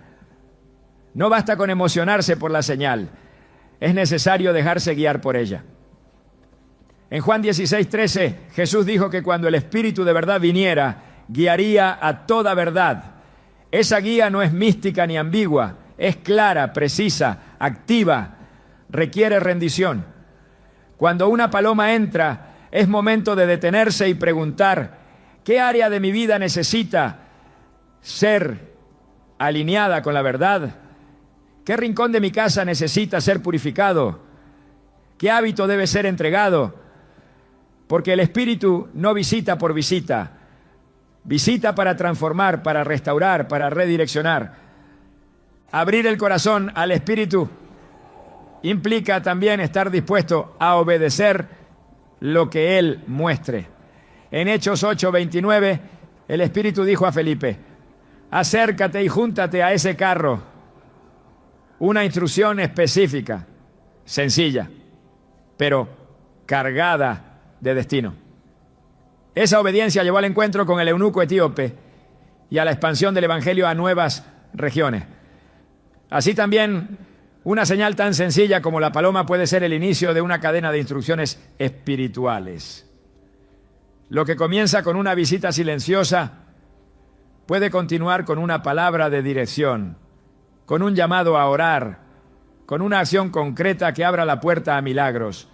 No basta con emocionarse por la señal, es necesario dejarse guiar por ella. En Juan 16:13, Jesús dijo que cuando el Espíritu de verdad viniera, guiaría a toda verdad. Esa guía no es mística ni ambigua, es clara, precisa, activa, requiere rendición. Cuando una paloma entra, es momento de detenerse y preguntar: ¿qué área de mi vida necesita ser alineada con la verdad? ¿Qué rincón de mi casa necesita ser purificado? ¿Qué hábito debe ser entregado? Porque el Espíritu no visita por visita, visita para transformar, para restaurar, para redireccionar. Abrir el corazón al Espíritu implica también estar dispuesto a obedecer lo que Él muestre. En Hechos 8:29, el Espíritu dijo a Felipe: acércate y júntate a ese carro. Una instrucción específica, sencilla, pero cargada de destino. Esa obediencia llevó al encuentro con el eunuco etíope y a la expansión del evangelio a nuevas regiones. Así también, una señal tan sencilla como la paloma puede ser el inicio de una cadena de instrucciones espirituales. Lo que comienza con una visita silenciosa puede continuar con una palabra de dirección, con un llamado a orar, con una acción concreta que abra la puerta a milagros,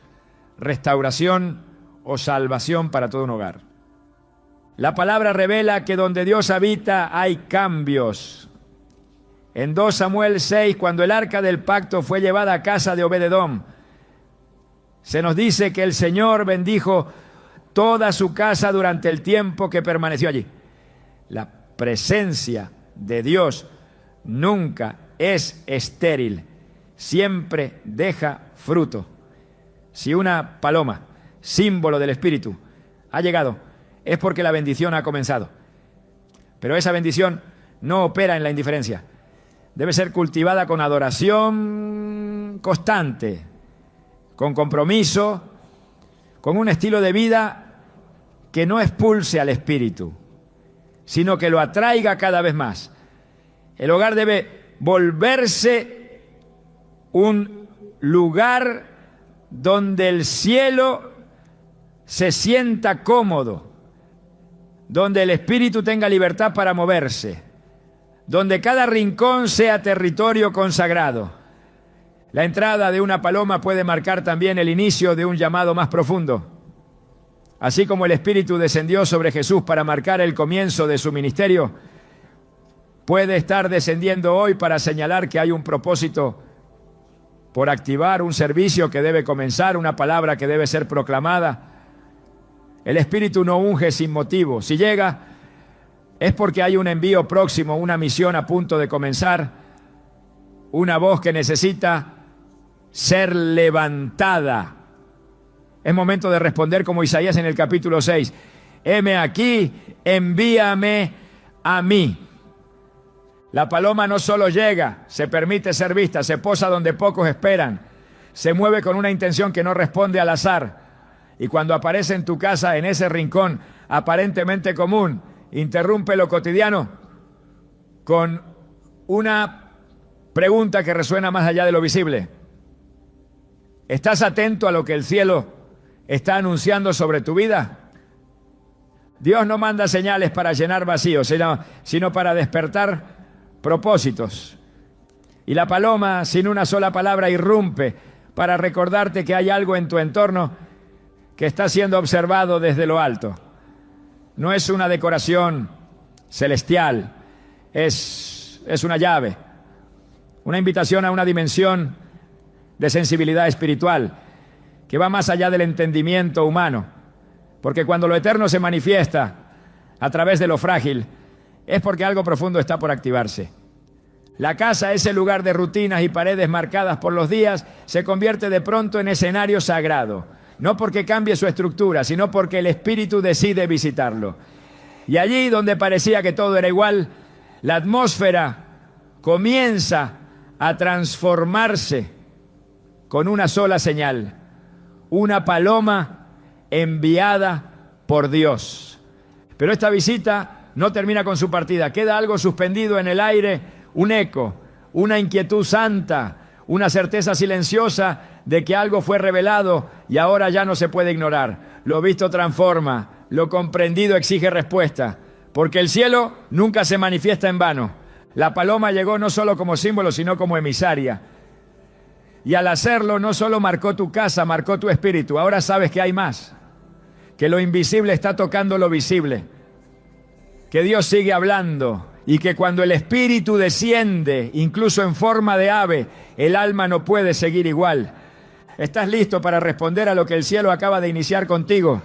restauración o salvación para todo un hogar. La palabra revela que donde Dios habita hay cambios. En 2 Samuel 6, cuando el arca del pacto fue llevada a casa de Obed-edom, se nos dice que el Señor bendijo toda su casa durante el tiempo que permaneció allí. La presencia de Dios nunca es estéril, siempre deja fruto. Si una paloma, símbolo del Espíritu, ha llegado, es porque la bendición ha comenzado. Pero esa bendición no opera en la indiferencia. Debe ser cultivada con adoración constante, con compromiso, con un estilo de vida que no expulse al Espíritu, sino que lo atraiga cada vez más. El hogar debe volverse un lugar donde el cielo se sienta cómodo, donde el Espíritu tenga libertad para moverse, donde cada rincón sea territorio consagrado. La entrada de una paloma puede marcar también el inicio de un llamado más profundo. Así como el Espíritu descendió sobre Jesús para marcar el comienzo de su ministerio, puede estar descendiendo hoy para señalar que hay un propósito por activar, un servicio que debe comenzar, una palabra que debe ser proclamada. El Espíritu no unge sin motivo. Si llega, es porque hay un envío próximo, una misión a punto de comenzar, una voz que necesita ser levantada. Es momento de responder como Isaías en el capítulo 6. Heme aquí, envíame a mí. La paloma no solo llega, se permite ser vista, se posa donde pocos esperan, se mueve con una intención que no responde al azar. Y cuando aparece en tu casa, en ese rincón aparentemente común, interrumpe lo cotidiano con una Pregunta que resuena más allá de lo visible. ¿Estás atento a lo que el cielo está anunciando sobre tu vida? Dios no manda señales para llenar vacíos, sino para despertar propósitos. Y la paloma, sin una sola palabra, irrumpe para recordarte que hay algo en tu entorno que está siendo observado desde lo alto. No es una decoración celestial, es una llave, una invitación a una dimensión de sensibilidad espiritual que va más allá del entendimiento humano, porque cuando lo eterno se manifiesta a través de lo frágil, es porque algo profundo está por activarse. La casa, ese lugar de rutinas y paredes marcadas por los días, se convierte de pronto en escenario sagrado, no porque cambie su estructura, sino porque el Espíritu decide visitarlo. Y allí donde parecía que todo era igual, la atmósfera comienza a transformarse con una sola señal: una paloma enviada por Dios. Pero esta visita no termina con su partida, queda algo suspendido en el aire, un eco, una inquietud santa, una certeza silenciosa de que algo fue revelado y ahora ya no se puede ignorar. Lo visto transforma, lo comprendido exige respuesta, porque el cielo nunca se manifiesta en vano. La paloma llegó no solo como símbolo, sino como emisaria. Y al hacerlo no solo marcó tu casa, marcó tu espíritu. Ahora sabes que hay más, que lo invisible está tocando lo visible, que Dios sigue hablando y que cuando el espíritu desciende, incluso en forma de ave, el alma no puede seguir igual. ¿Estás listo para responder a lo que el cielo acaba de iniciar contigo?